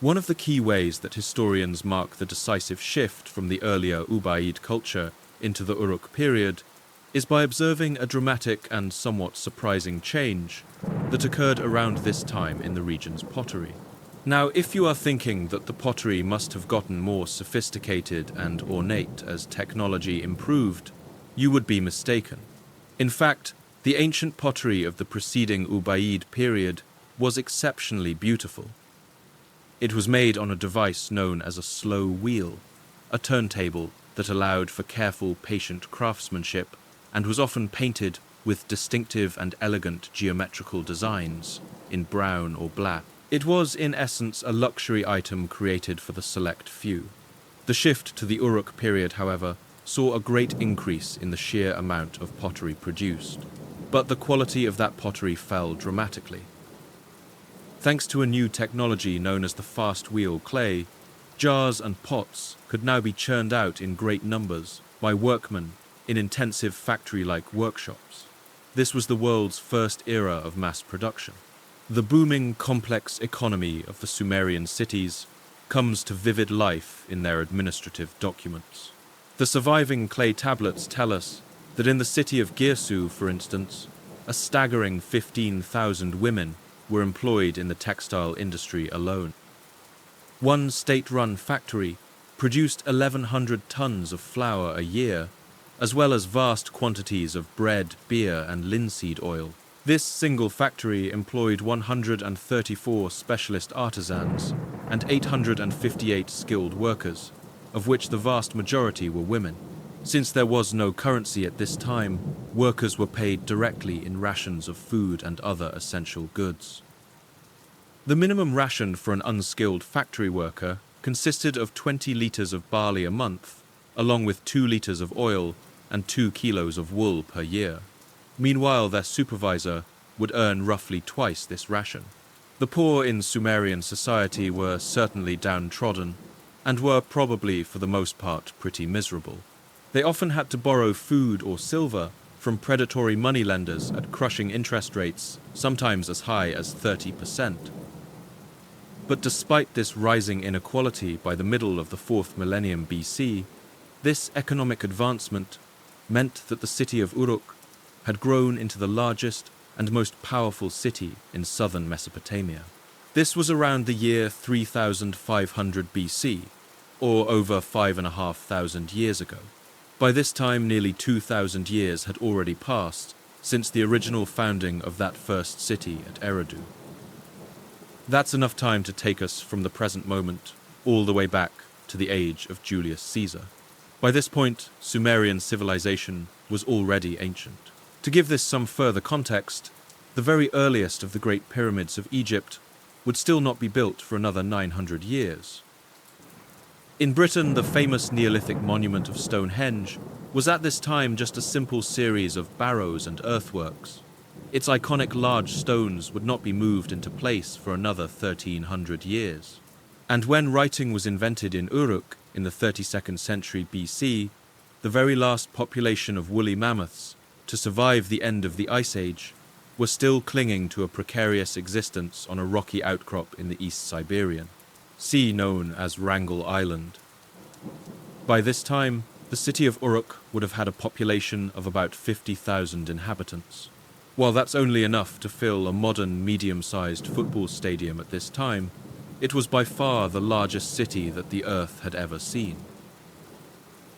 One of the key ways that historians mark the decisive shift from the earlier Ubaid culture into the Uruk period is by observing a dramatic and somewhat surprising change that occurred around this time in the region's pottery. Now, if you are thinking that the pottery must have gotten more sophisticated and ornate as technology improved, you would be mistaken. In fact, the ancient pottery of the preceding Ubaid period was exceptionally beautiful. It was made on a device known as a slow wheel, a turntable that allowed for careful, patient craftsmanship and was often painted with distinctive and elegant geometrical designs in brown or black. It was, in essence, a luxury item created for the select few. The shift to the Uruk period, however, saw a great increase in the sheer amount of pottery produced, but the quality of that pottery fell dramatically. Thanks to a new technology known as the fast wheel clay, jars and pots could now be churned out in great numbers by workmen in intensive factory-like workshops. This was the world's first era of mass production. The booming, complex economy of the Sumerian cities comes to vivid life in their administrative documents. The surviving clay tablets tell us that in the city of Girsu, for instance, a staggering 15,000 women were employed in the textile industry alone. One state-run factory produced 1,100 tons of flour a year, as well as vast quantities of bread, beer, and linseed oil. This single factory employed 134 specialist artisans and 858 skilled workers, of which the vast majority were women. Since there was no currency at this time, workers were paid directly in rations of food and other essential goods. The minimum ration for an unskilled factory worker consisted of 20 litres of barley a month, along with 2 litres of oil and 2 kilos of wool per year. Meanwhile, their supervisor would earn roughly twice this ration. The poor in Sumerian society were certainly downtrodden and were probably, for the most part, pretty miserable. They often had to borrow food or silver from predatory moneylenders at crushing interest rates, sometimes as high as 30%. But despite this rising inequality by the middle of the 4th millennium BC, this economic advancement meant that the city of Uruk had grown into the largest and most powerful city in southern Mesopotamia. This was around the year 3500 BC, or over 5,500 years ago. By this time, nearly 2,000 years had already passed since the original founding of that first city at Eridu. That's enough time to take us from the present moment all the way back to the age of Julius Caesar. By this point, Sumerian civilization was already ancient. To give this some further context, the very earliest of the Great Pyramids of Egypt would still not be built for another 900 years. In Britain, the famous Neolithic monument of Stonehenge was at this time just a simple series of barrows and earthworks. Its iconic large stones would not be moved into place for another 1,300 years. And when writing was invented in Uruk in the 32nd century BC, the very last population of woolly mammoths to survive the end of the Ice Age were still clinging to a precarious existence on a rocky outcrop in the East Siberian, sea known as Wrangel Island. By this time, the city of Uruk would have had a population of about 50,000 inhabitants. While that's only enough to fill a modern medium-sized football stadium at this time, it was by far the largest city that the Earth had ever seen.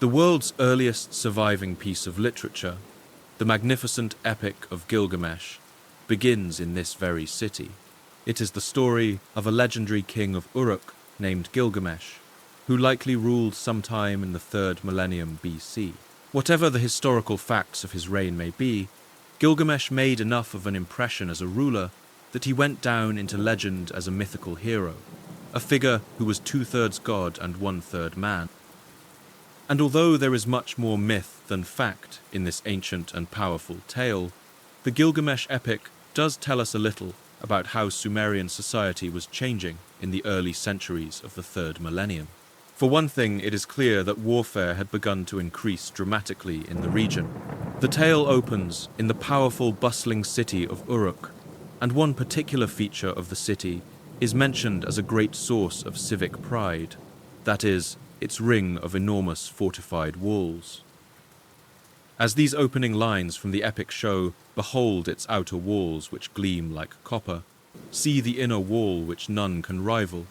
The world's earliest surviving piece of literature, the magnificent Epic of Gilgamesh, begins in this very city. It is the story of a legendary king of Uruk named Gilgamesh, who likely ruled sometime in the 3rd millennium BC. Whatever the historical facts of his reign may be, Gilgamesh made enough of an impression as a ruler that he went down into legend as a mythical hero, a figure who was 2/3 god and 1/3 man. And although there is much more myth than fact in this ancient and powerful tale, the Gilgamesh epic does tell us a little about how Sumerian society was changing in the early centuries of the 3rd millennium. For one thing, it is clear that warfare had begun to increase dramatically in the region. The tale opens in the powerful, bustling city of Uruk, and one particular feature of the city is mentioned as a great source of civic pride, that is, its ring of enormous fortified walls. As these opening lines from the epic show, behold its outer walls which gleam like copper, see the inner wall which none can rival,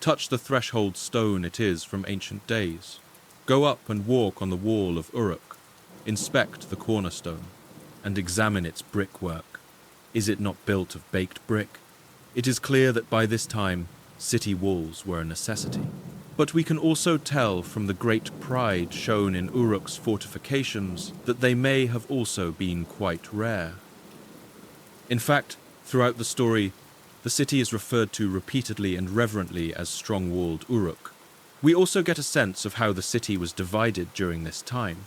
touch the threshold stone it is from ancient days, go up and walk on the wall of Uruk, inspect the cornerstone, and examine its brickwork. Is it not built of baked brick? It is clear that by this time, city walls were a necessity. But we can also tell from the great pride shown in Uruk's fortifications that they may have also been quite rare. In fact, throughout the story, the city is referred to repeatedly and reverently as strong-walled Uruk. We also get a sense of how the city was divided during this time,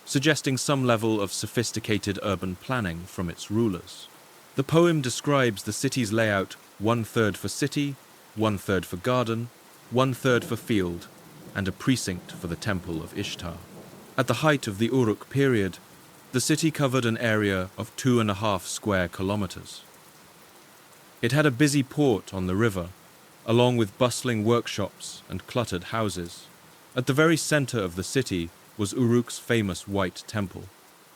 suggesting some level of sophisticated urban planning from its rulers. The poem describes the city's layout 1/3 for city, 1/3 for garden, 1/3 for field, and a precinct for the temple of Ishtar. At the height of the Uruk period, the city covered an area of 2.5 square kilometers. It had a busy port on the river, along with bustling workshops and cluttered houses. At the very center of the city was Uruk's famous White Temple.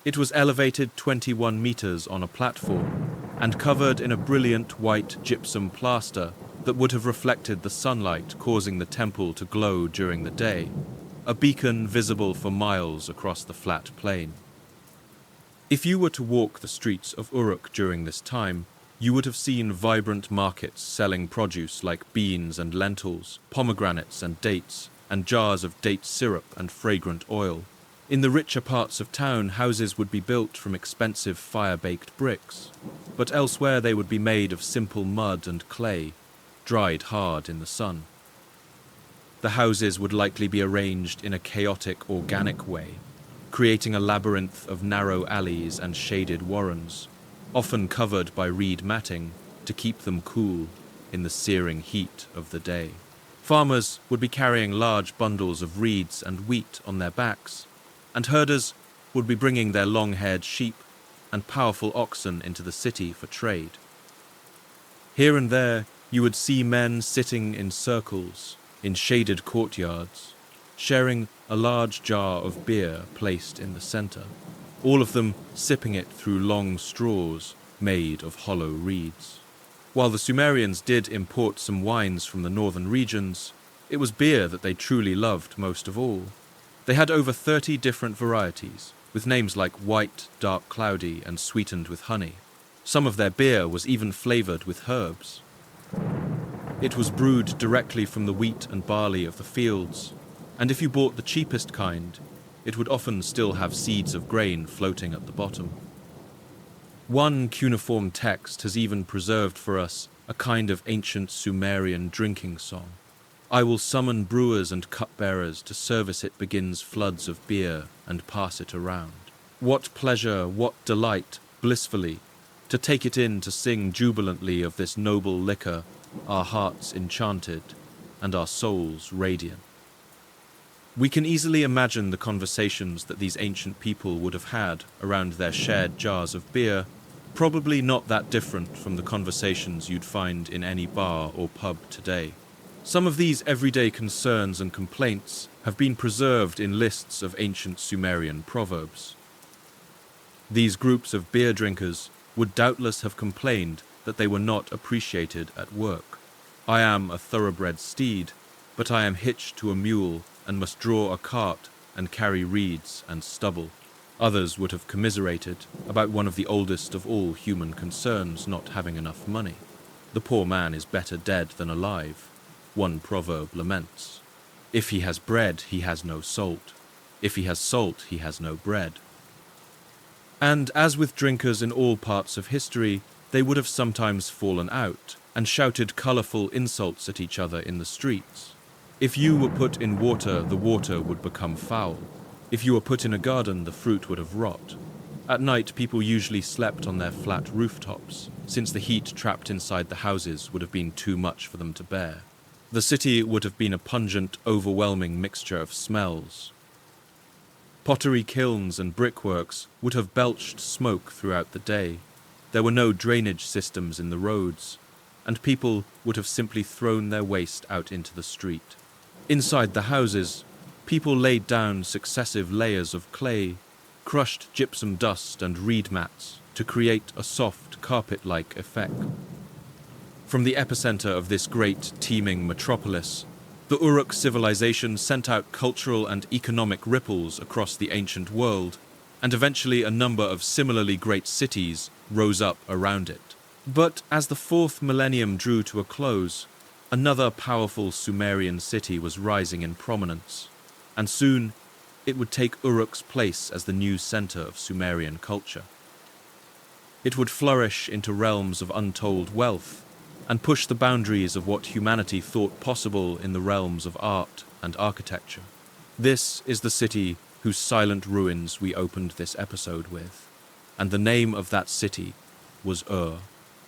It was elevated 21 meters on a platform and covered in a brilliant white gypsum plaster that would have reflected the sunlight, causing the temple to glow during the day, a beacon visible for miles across the flat plain. If you were to walk the streets of Uruk during this time, you would have seen vibrant markets selling produce like beans and lentils, pomegranates and dates, and jars of date syrup and fragrant oil. In the richer parts of town, houses would be built from expensive fire-baked bricks, but elsewhere they would be made of simple mud and clay, dried hard in the sun. The houses would likely be arranged in a chaotic, organic way, creating a labyrinth of narrow alleys and shaded warrens, often covered by reed matting to keep them cool in the searing heat of the day. Farmers would be carrying large bundles of reeds and wheat on their backs, and herders would be bringing their long-haired sheep and powerful oxen into the city for trade. Here and there, you would see men sitting in circles in shaded courtyards, sharing a large jar of beer placed in the center, all of them sipping it through long straws made of hollow reeds. While the Sumerians did import some wines from the northern regions, it was beer that they truly loved most of all. They had over 30 different varieties, with names like white, dark cloudy, and sweetened with honey. Some of their beer was even flavored with herbs. It was brewed directly from the wheat and barley of the fields, and if you bought the cheapest kind, it would often still have seeds of grain floating at the bottom. One cuneiform text has even preserved for us a kind of ancient Sumerian drinking song. I will summon brewers and cupbearers to service it begins floods of beer and pass it around. What pleasure, what delight, blissfully, to take it in to sing jubilantly of this noble liquor, our hearts enchanted and our souls radiant. We can easily imagine the conversations that these ancient people would have had around their shared jars of beer, probably not that different from the conversations you'd find in any bar or pub today. Some of these everyday concerns and complaints have been preserved in lists of ancient Sumerian proverbs. These groups of beer drinkers would doubtless have complained that they were not appreciated at work. I am a thoroughbred steed, but I am hitched to a mule and must draw a cart and carry reeds and stubble. Others would have commiserated about one of the oldest of all human concerns not having enough money. The poor man is better dead than alive, one proverb laments. If he has bread, he has no salt. If he has salt, he has no bread. And as with drinkers in all parts of history, they would have sometimes fallen out and shouted colourful insults at each other in the streets. If you were put in water, the water would become foul. If you were put in a garden, the fruit would have rot. At night, people usually slept on their flat rooftops, since the heat trapped inside the houses would have been too much for them to bear. The city would have been a pungent, overwhelming mixture of smells. Pottery kilns and brickworks would have belched smoke throughout the day. There were no drainage systems in the roads, and people would have simply thrown their waste out into the street. Inside the houses, people laid down successive layers of clay, crushed gypsum dust and reed mats to create a soft, carpet-like effect. From the epicenter of this great, teeming metropolis, the Uruk civilization sent out cultural and economic ripples across the ancient world, and eventually a number of similarly great cities rose up around it. But as the 4th millennium drew to a close, another powerful Sumerian city was rising in prominence, and soon it would take Uruk's place as the new center of Sumerian culture. It would flourish into realms of untold wealth, and push the boundaries of what humanity thought possible in the realms of art and architecture. This is the city whose silent ruins we opened this episode with, and the name of that city was Ur.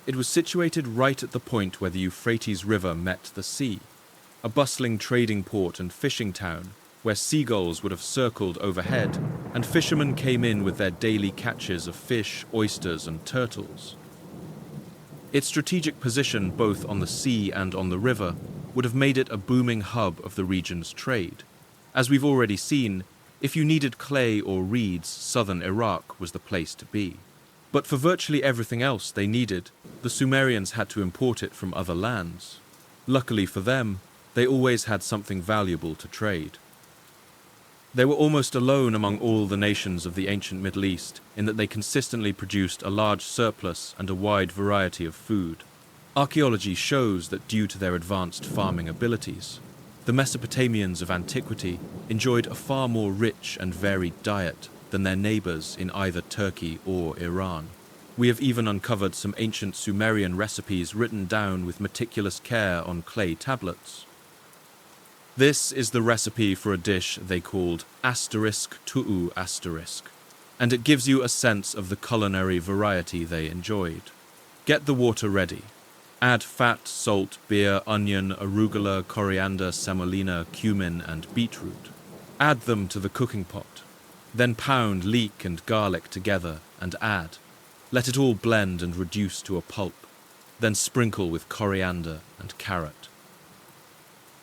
It was situated right at the point where the Euphrates River met the sea, a bustling trading port and fishing town where seagulls would have circled overhead and fishermen came in with their daily catches of fish, oysters, and turtles. Its strategic position both on the sea and on the river would have made it a booming hub of the region's trade. As we've already seen, if you needed clay or reeds, southern Iraq was the place to be. But for virtually everything else they needed, the Sumerians had to import it from other lands. Luckily for them, they always had something valuable to trade. They were almost alone among all the nations of the ancient Middle East in that they consistently produced a large surplus and a wide variety of food. Archaeology shows that due to their advanced farming abilities, the Mesopotamians of antiquity enjoyed a far more rich and varied diet than their neighbors in either Turkey or Iran. We have even uncovered some ancient Sumerian recipes written down with meticulous care on clay tablets. This is the recipe for a dish they called *tu'u*, and it gives you a sense of the culinary variety they enjoyed. Get the water ready. Add fat, salt, beer, onion, arugula, coriander, semolina, cumin, and beetroot. Add them to the cooking pot. Then pound leek and garlic together and add. Let it all blend and reduce to a pulp. Then sprinkle with coriander and carrot.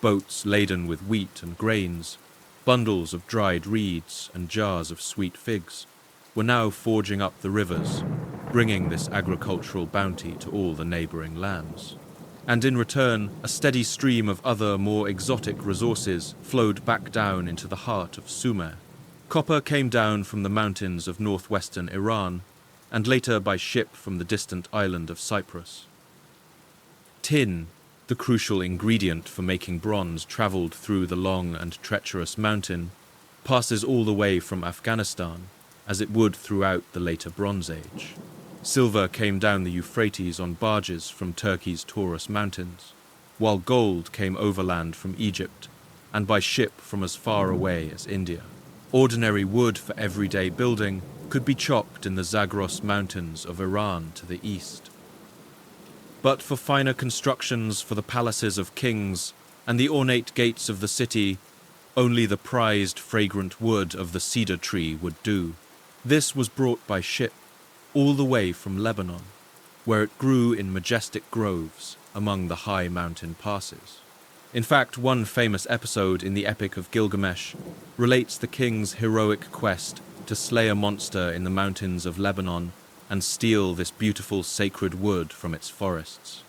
Boats laden with wheat and grains, bundles of dried reeds and jars of sweet figs were now forging up the rivers, bringing this agricultural bounty to all the neighboring lands. and in return, a steady stream of other, more exotic resources flowed back down into the heart of Sumer. Copper came down from the mountains of northwestern Iran, and later by ship from the distant island of Cyprus. Tin, the crucial ingredient for making bronze, traveled through the long and treacherous mountain, passes all the way from Afghanistan, as it would throughout the later Bronze Age. Silver came down the Euphrates on barges from Turkey's Taurus Mountains, while gold came overland from Egypt and by ship from as far away as India. Ordinary wood for everyday building could be chopped in the Zagros Mountains of Iran to the east. But for finer constructions for the palaces of kings and the ornate gates of the city, only the prized fragrant wood of the cedar tree would do. This was brought by ship all the way from Lebanon, where it grew in majestic groves among the high mountain passes. In fact, one famous episode in the Epic of Gilgamesh relates the king's heroic quest to slay a monster in the mountains of Lebanon and steal this beautiful sacred wood from its forests.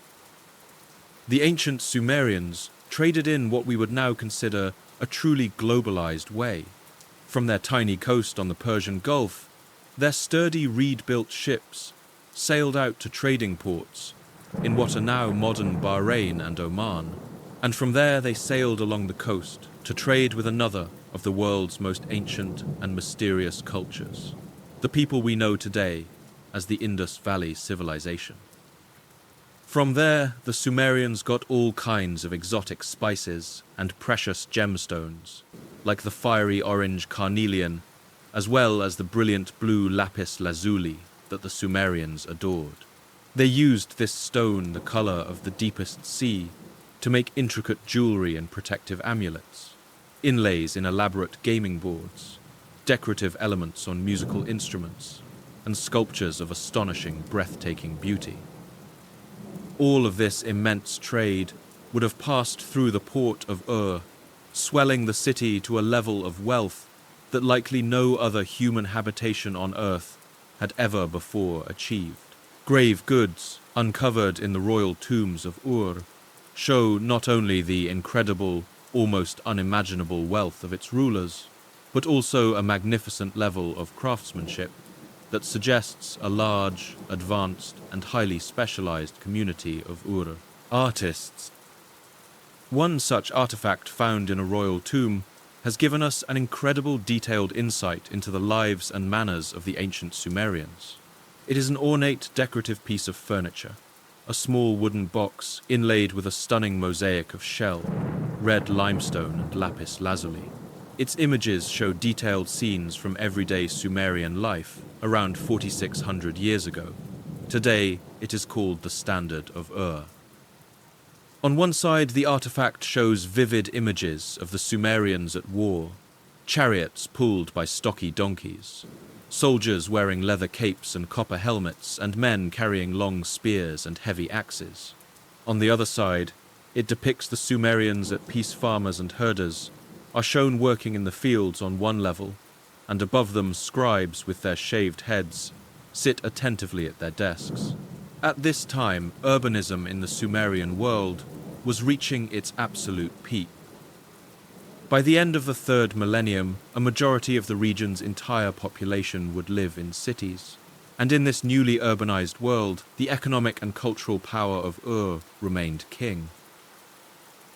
The ancient Sumerians traded in what we would now consider a truly globalized way. From their tiny coast on the Persian Gulf, their sturdy reed-built ships sailed out to trading ports in what are now modern Bahrain and Oman, and from there they sailed along the coast to trade with another of the world's most ancient and mysterious cultures, the people we know today as the Indus Valley Civilization. From there, the Sumerians got all kinds of exotic spices and precious gemstones, like the fiery orange carnelian, as well as the brilliant blue lapis lazuli that the Sumerians adored. They used this stone, the color of the deepest sea, to make intricate jewelry and protective amulets, inlays in elaborate gaming boards, decorative elements on musical instruments, and sculptures of astonishing, breathtaking beauty. All of this immense trade would have passed through the port of Ur, swelling the city to a level of wealth that likely no other human habitation on Earth had ever before achieved. Grave goods, uncovered in the royal tombs of Ur, show not only the incredible, almost unimaginable wealth of its rulers, but also a magnificent level of craftsmanship that suggests a large, advanced, and highly specialized community of Ur artists. One such artifact found in a royal tomb has given us an incredible detailed insight into the lives and manners of the ancient Sumerians. It is an ornate decorative piece of furniture, a small wooden box inlaid with a stunning mosaic of shell, red limestone and lapis lazuli. Its images show detailed scenes from everyday Sumerian life around 4,600 years ago. Today, it is called the Standard of Ur. On one side, the artifact shows vivid images of the Sumerians at war, chariots pulled by stocky donkeys, soldiers wearing leather capes and copper helmets, and men carrying long spears and heavy axes. On the other side, it depicts the Sumerians at peace. Farmers and herders are shown working in the fields on one level, and above them scribes with their shaved heads sit attentively at their desks. At this time, urbanism in the Sumerian world was reaching its absolute peak. By the end of the third millennium, a majority of the region's entire population would live in cities. And in this newly urbanized world, the economic and cultural power of Ur remained king.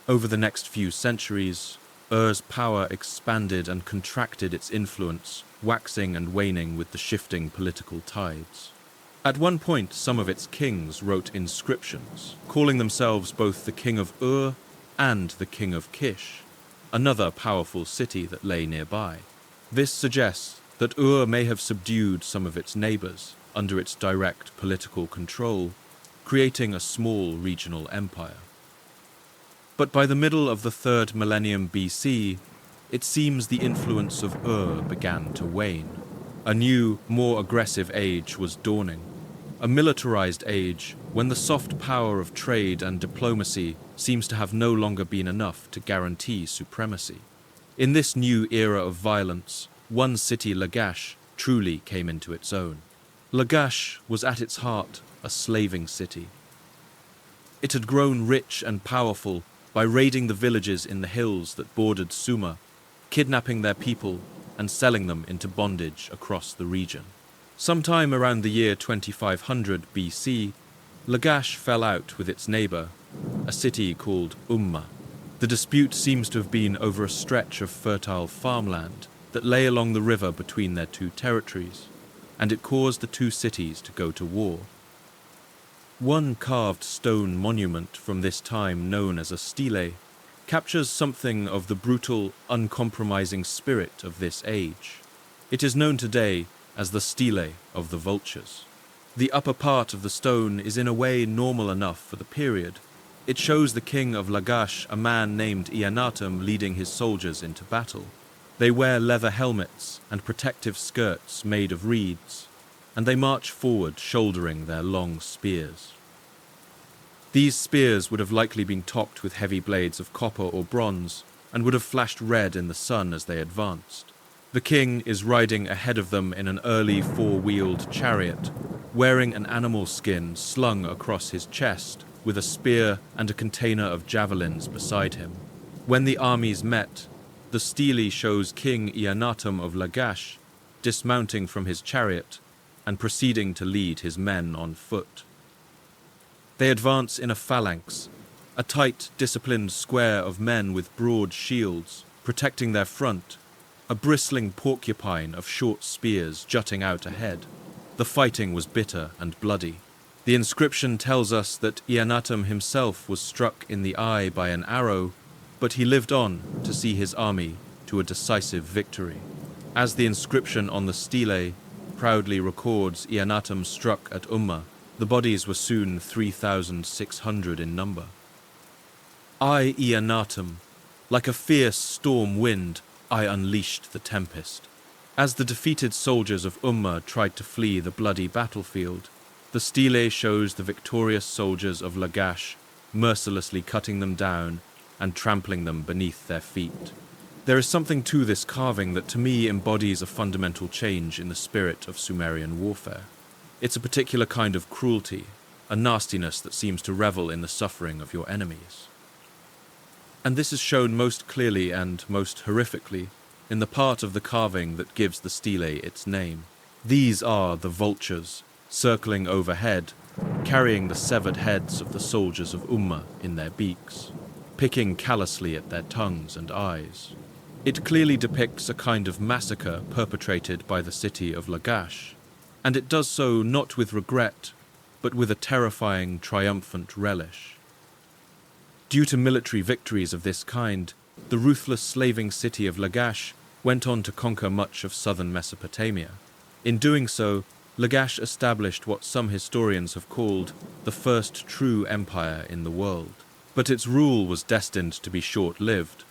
Over the next few centuries, Ur's power expanded and contracted its influence, waxing and waning with the shifting political tides. At one point, some of its kings wrote inscriptions, calling themselves both the King of Ur and the King of Kish, another powerful city that lay nearby. This suggests that Ur may have subdued some of its neighbors under its direct political control, creating a small regional empire. But by the middle of the third millennium BC, it seems the influence of Ur began to wane. A new, more aggressive age was dawning, a militarized age when the soft power of trade and diplomacy seems to have no longer been enough to guarantee supremacy. In this new era of violence, one city, Lagash, truly came into its own. Lagash was at its heart a slaving city. It had grown rich and powerful by raiding the villages in the hills that bordered Sumer, kidnapping their people and selling them into bondage across the region. Sometime around the year 2500 BC, Lagash fell out with its neighbor, a city called Umma. The dispute seems to have been over a stretch of fertile farmland that lay along the river between their two territories, and it caused the two cities to go to war. One carved stone monument from this time, known as a stele, captures something of the brutal, uncompromising spirit of this age. It is known today as the stele of the vultures. The upper part of the stone is in a way normal enough for the period. It shows the king of Lagash, a man named Eannatum, leading his soldiers into battle. They wear leather helmets and protective skirts made of reeds, and they march forward shouldering their long spears. These spears would have likely been topped with heavy blades of copper or bronze and would have flashed red in the sun as they advanced. The king is riding ahead of them in an early four-wheeled chariot, wearing an animal skin slung across his chest, with a spear and a container of javelins beside him. When the armies met, the stele shows King Eannatum of Lagash dismounting from his chariot and proceeding to lead his men on foot. They advance in a phalanx, a tight, disciplined square of men with broad shields protecting their front, a bristling porcupine of short spears jutting out ahead. The fighting was bitter and bloody. The inscription tells us that Eannatum himself was struck in the eye by an arrow, but he lived on to see his army to a decisive victory. As the inscription on the stele proudly records Eannatum struck at Umma, the bodies were soon 3,600 in number. I, Eannatum, like a fierce storm wind, I unleashed the tempest. As the defeated soldiers of Umma tried to flee the bloody battlefield, the stele shows the victorious soldiers of Lagash mercilessly cutting them down and trampling them beneath their feet. There is something to this carving that to me embodies a fundamental change in the spirit of Sumerian warfare. It's a particular kind of cruelty, a nastiness that seems to revel in the suffering of your enemies. And this is shown most clearly and most horrifically in the part of the carving that gives the stele its name. These are the vultures, circling overhead, carrying the severed heads of the soldiers of Umma in their beaks, picking callously at their tongues and eyes. It clearly depicts a kind of massacre perpetrated by the city of Lagash, and it does so not with regret, but with a terrifying, triumphant relish. Due to military victories of this kind, the ruthless slaving city of Lagash went on to conquer much of southern Mesopotamia. In doing so, Lagash established what some historians have called the first true empire in the world. But its rule was destined to be short-lived.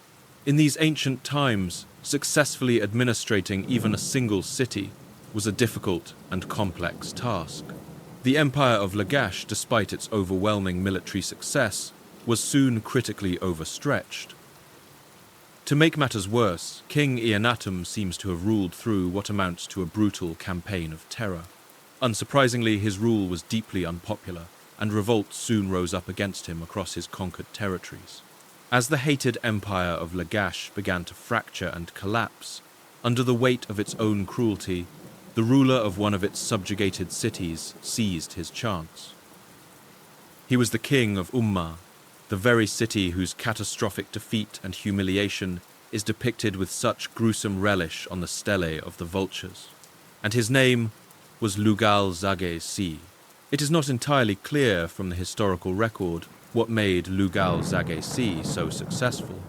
In these ancient times, successfully administrating even a single city was a difficult and complex task. The empire of Lagash, despite its overwhelming military success, was soon critically overstretched. To make matters worse, King Eannatum seems to have ruled through what amounts to a brutal campaign of terror. Unsurprisingly, his rule was deeply unpopular, and revolt soon rose up against him across his conquered territories. As the hated empire of Lagash began to fracture and collapse, under the weight of its own cruelty, the ruler of one of its subjugated cities seized his chance. He was the king of Umma, the very city whose catastrophic defeat and humiliation is depicted with such gruesome relish on the stele of the vultures. And his name was Lugal-Zage-Si. It is not entirely clear from the historical record what made Lugal-Zage-Si so successful,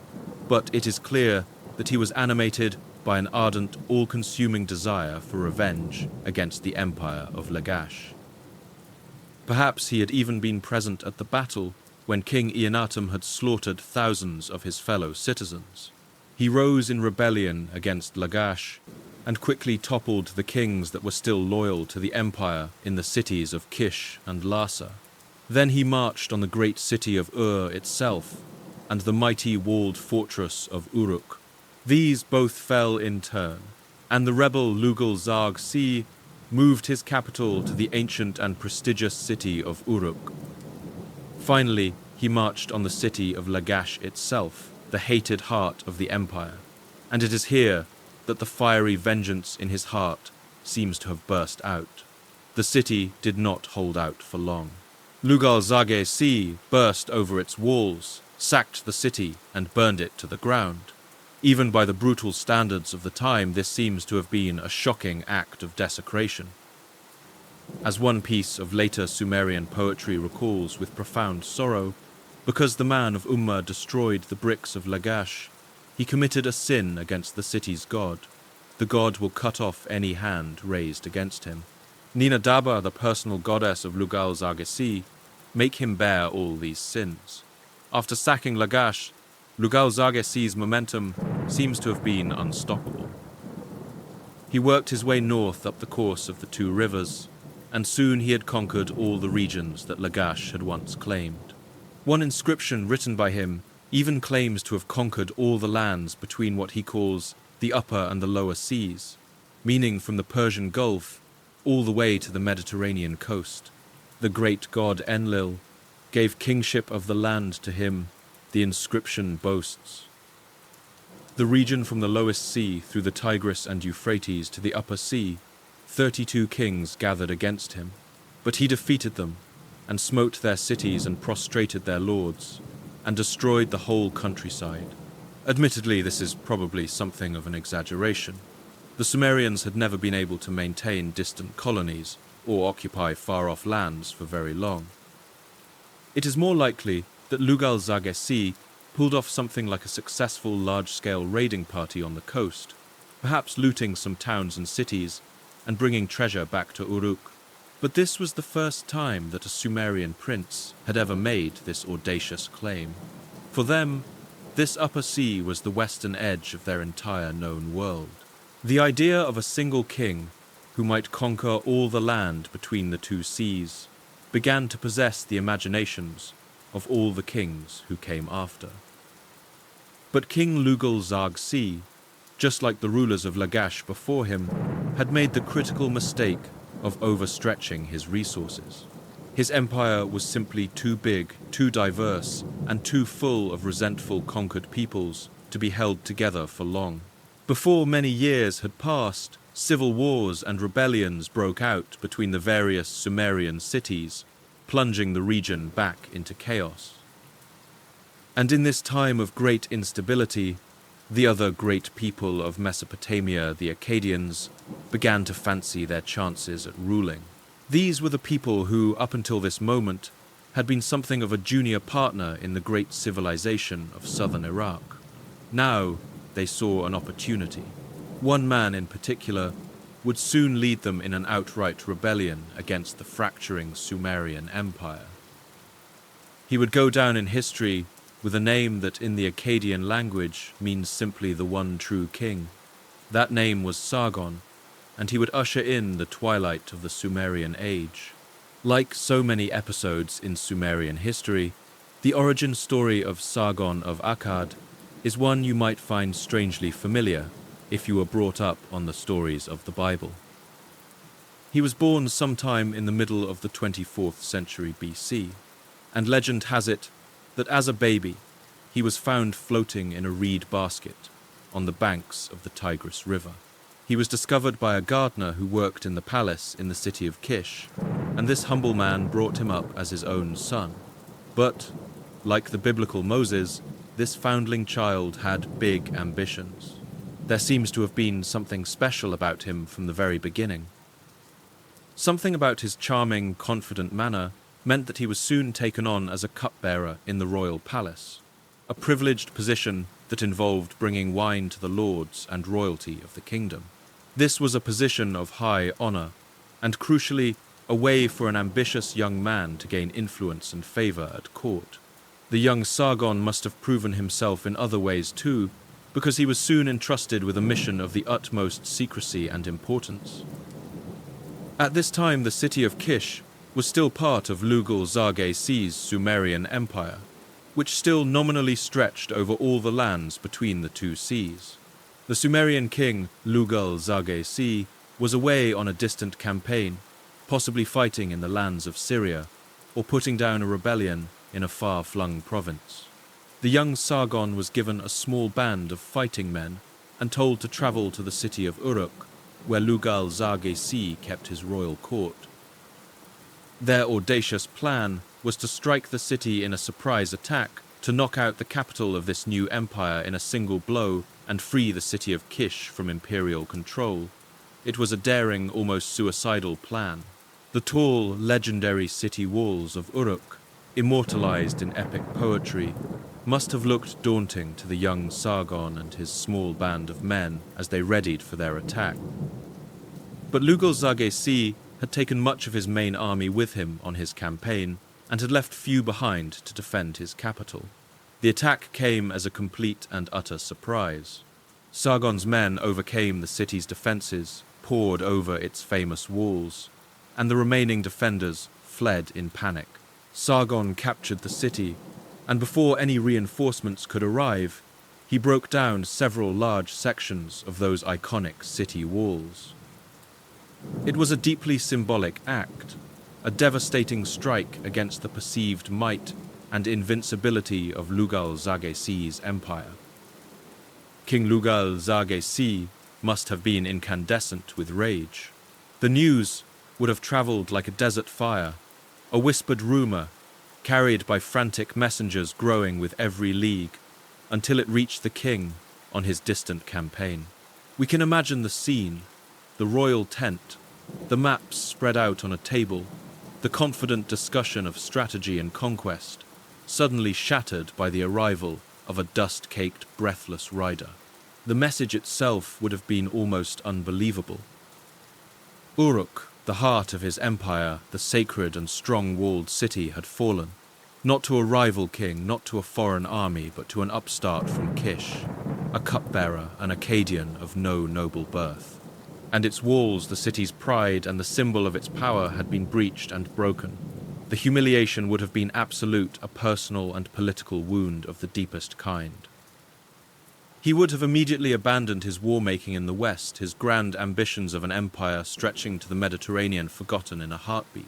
but it is clear that he was animated by an ardent, all-consuming desire for revenge against the empire of Lagash. Perhaps he had even been present at the battle when King Eannatum had slaughtered thousands of his fellow citizens. He rose in rebellion against Lagash and quickly toppled the kings that were still loyal to the empire in the cities of Kish and Lhasa. Then he marched on the great city of Ur itself and the mighty walled fortress of Uruk. These both fell in turn, and the rebel Lugal-Zage-Si moved his capital to the ancient and prestigious city of Uruk. Finally, he marched on the city of Lagash itself, the hated heart of the empire, and it is here that the fiery vengeance in his heart seems to have burst out. The city did not hold out for long. Lugal-Zage-Si burst over its walls, sacked the city, and burned it to the ground. Even by the brutal standards of the time, this seems to have been a shocking act of desecration. As one piece of later Sumerian poetry recalls with profound sorrow, because the man of Ummah destroyed the bricks of Lagash, he committed a sin against the city's god. The god will cut off any hand raised against him. Nina Daba, the personal goddess of Lugal-Zage-Si, make him bear all these sins. After sacking Lagash, Lugal-Zage-Si's momentum seems to have been unstoppable. He worked his way north up the course of the two rivers, and soon he had conquered all the regions that Lagash had once claimed. One inscription written by him even claims to have conquered all the lands between what he calls the upper and the lower seas, meaning from the Persian Gulf all the way to the Mediterranean coast. The great god Enlil gave kingship of the land to him, the inscription boasts. The region from the lowest sea through the Tigris and Euphrates to the upper sea, 32 kings gathered against him, but he defeated them and smote their cities and prostrated their lords, and destroyed the whole countryside. Admittedly, this is probably something of an exaggeration. The Sumerians had never been able to maintain distant colonies or occupy far-off lands for very long. It is more likely that Lugal-Zage-Si pulled off something like a successful large-scale raiding party on the coast, perhaps looting some towns and cities and bringing treasure back to Uruk. But this was the first time that a Sumerian prince had ever made this audacious claim. For them, this upper sea was the western edge of their entire known world. The idea of a single king who might conquer all the land between the two seas began to possess the imaginations of all the kings who came after. But King Lugal-Zage-Si, just like the rulers of Lagash before him, had made the critical mistake of overstretching his resources. His empire was simply too big, too diverse, and too full of resentful conquered peoples to be held together for long. Before many years had passed, civil wars and rebellions broke out between the various Sumerian cities, plunging the region back into chaos. And in this time of great instability, the other great people of Mesopotamia, the Akkadians, began to fancy their chances at ruling. These were the people who, up until this moment, had been something of a junior partner in the great civilization of southern Iraq. Now they saw an opportunity. One man in particular would soon lead them in an outright rebellion against the fracturing Sumerian empire. He would go down in history with a name that in the Akkadian language means simply the one true king. That name was Sargon, and he would usher in the twilight of the Sumerian age. Like so many episodes in Sumerian history, the origin story of Sargon of Akkad is one you might find strangely familiar if you were brought up on the stories of the Bible. He was born sometime in the middle of the 24th century BC, and legend has it that as a baby, he was found floating in a reed basket on the banks of the Tigris River. He was discovered by a gardener who worked in the palace in the city of Kish, and this humble man brought him up as his own son. But, like the biblical Moses, this foundling child had big ambitions. There seems to have been something special about him from the very beginning. Something about his charming, confident manner meant that he was soon taken on as a cupbearer in the royal palace, a privileged position that involved bringing wine to the lords and royalty of the kingdom. This was a position of high honor, and crucially, a way for an ambitious young man to gain influence and favor at court. The young Sargon must have proven himself in other ways too, because he was soon entrusted with a mission of the utmost secrecy and importance. At this time, the city of Kish was still part of Lugal-Zage-Si's Sumerian empire, which still nominally stretched over all the lands between the two seas. The Sumerian king, Lugal-Zage-Si, was away on a distant campaign, possibly fighting in the lands of Syria, or putting down a rebellion in a far-flung province. The young Sargon was given a small band of fighting men and told to travel to the city of Uruk, where Lugal-Zarghesi kept his royal court. Their audacious plan was to strike the city in a surprise attack, to knock out the capital of this new empire in a single blow and free the city of Kish from imperial control. It was a daring, almost suicidal plan. The tall, legendary city walls of Uruk, immortalized in epic poetry, must have looked daunting to the young Sargon and his small band of men as they readied for their attack. But Lugal-Zarghesi had taken much of his main army with him on his campaign and had left few behind to defend his capital. The attack came as a complete and utter surprise. Sargon's men overcame the city's defenses, poured over its famous walls, and the remaining defenders fled in panic. Sargon captured the city, and before any reinforcements could arrive, he broke down several large sections of those iconic city walls. It was a deeply symbolic act, a devastating strike against the perceived might and invincibility of Lugal-Zarghesi's empire. King Lugal-Zarghesi must have been incandescent with rage. The news would have traveled like a desert fire, a whispered rumor, carried by frantic messengers growing with every league, until it reached the king on his distant campaign. We can imagine the scene, the royal tent, the maps spread out on a table, the confident discussion of strategy and conquest, suddenly shattered by the arrival of a dust-caked, breathless rider. The message itself would have been almost unbelievable. Uruk, the heart of his empire, the sacred and strong-walled city, had fallen, not to a rival king, not to a foreign army, but to an upstart from Kish, a cupbearer, an Akkadian of no noble birth. And its walls, the city's pride and the symbol of its power, had been breached and broken. The humiliation would have been absolute, a personal and political wound of the deepest kind. He would have immediately abandoned his war-making in the West, his grand ambitions of an empire stretching to the Mediterranean forgotten in a heartbeat.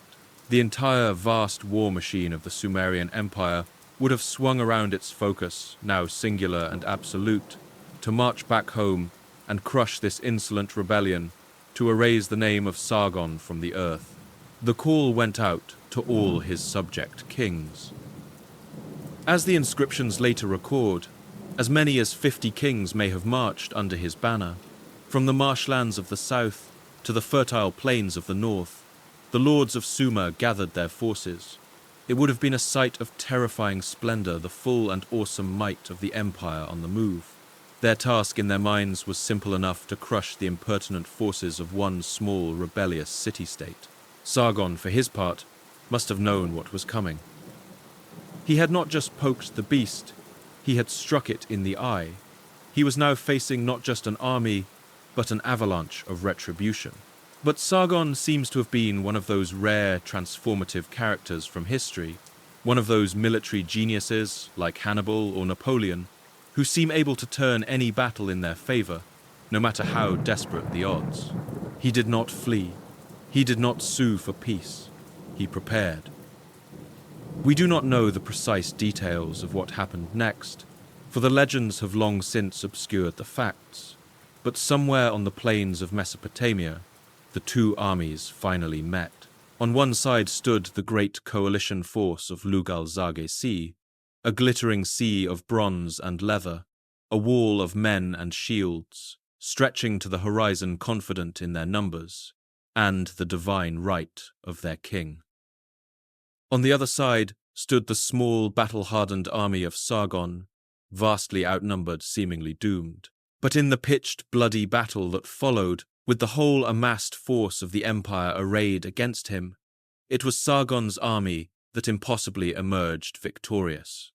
The entire vast war machine of the Sumerian Empire would have swung around its focus, now singular and absolute, to march back home and crush this insolent rebellion, to erase the name of Sargon from the earth. The call went out to all his subject kings. As the inscriptions later record, as many as 50 kings may have marched under his banner. From the marshlands of the south to the fertile plains of the north, the lords of Sumer gathered their forces. It would have been a sight of terrifying splendor, the full and awesome might of the empire on the move. Their task in their minds was simple enough to crush the impertinent forces of one small, rebellious city-state. Sargon, for his part, must have known what was coming. He had not just poked the beast, he had struck it in the eye. He was now facing not just an army, but an avalanche of retribution. But Sargon seems to have been one of those rare, transformative characters from history, one of those military geniuses, like Hannibal or Napoleon, who seem able to turn any battle in their favor, no matter how desperate the odds. He did not flee. He did not sue for peace. He prepared. We do not know the precise details of what happened next, for the legends have long since obscured the facts. But somewhere on the plains of Mesopotamia, the two armies finally met. On one side stood the great coalition force of Lugal-Zarghesi, a glittering sea of bronze and leather, a wall of men and shields, stretching to the horizon confident in their numbers, and the divine right of their king. On the other side stood the small, battle-hardened army of Sargon, vastly outnumbered, seemingly doomed. But in the pitched, bloody battle that followed, with the whole amassed force of the empire arrayed against him, it was Sargon's army that impossibly emerged victorious.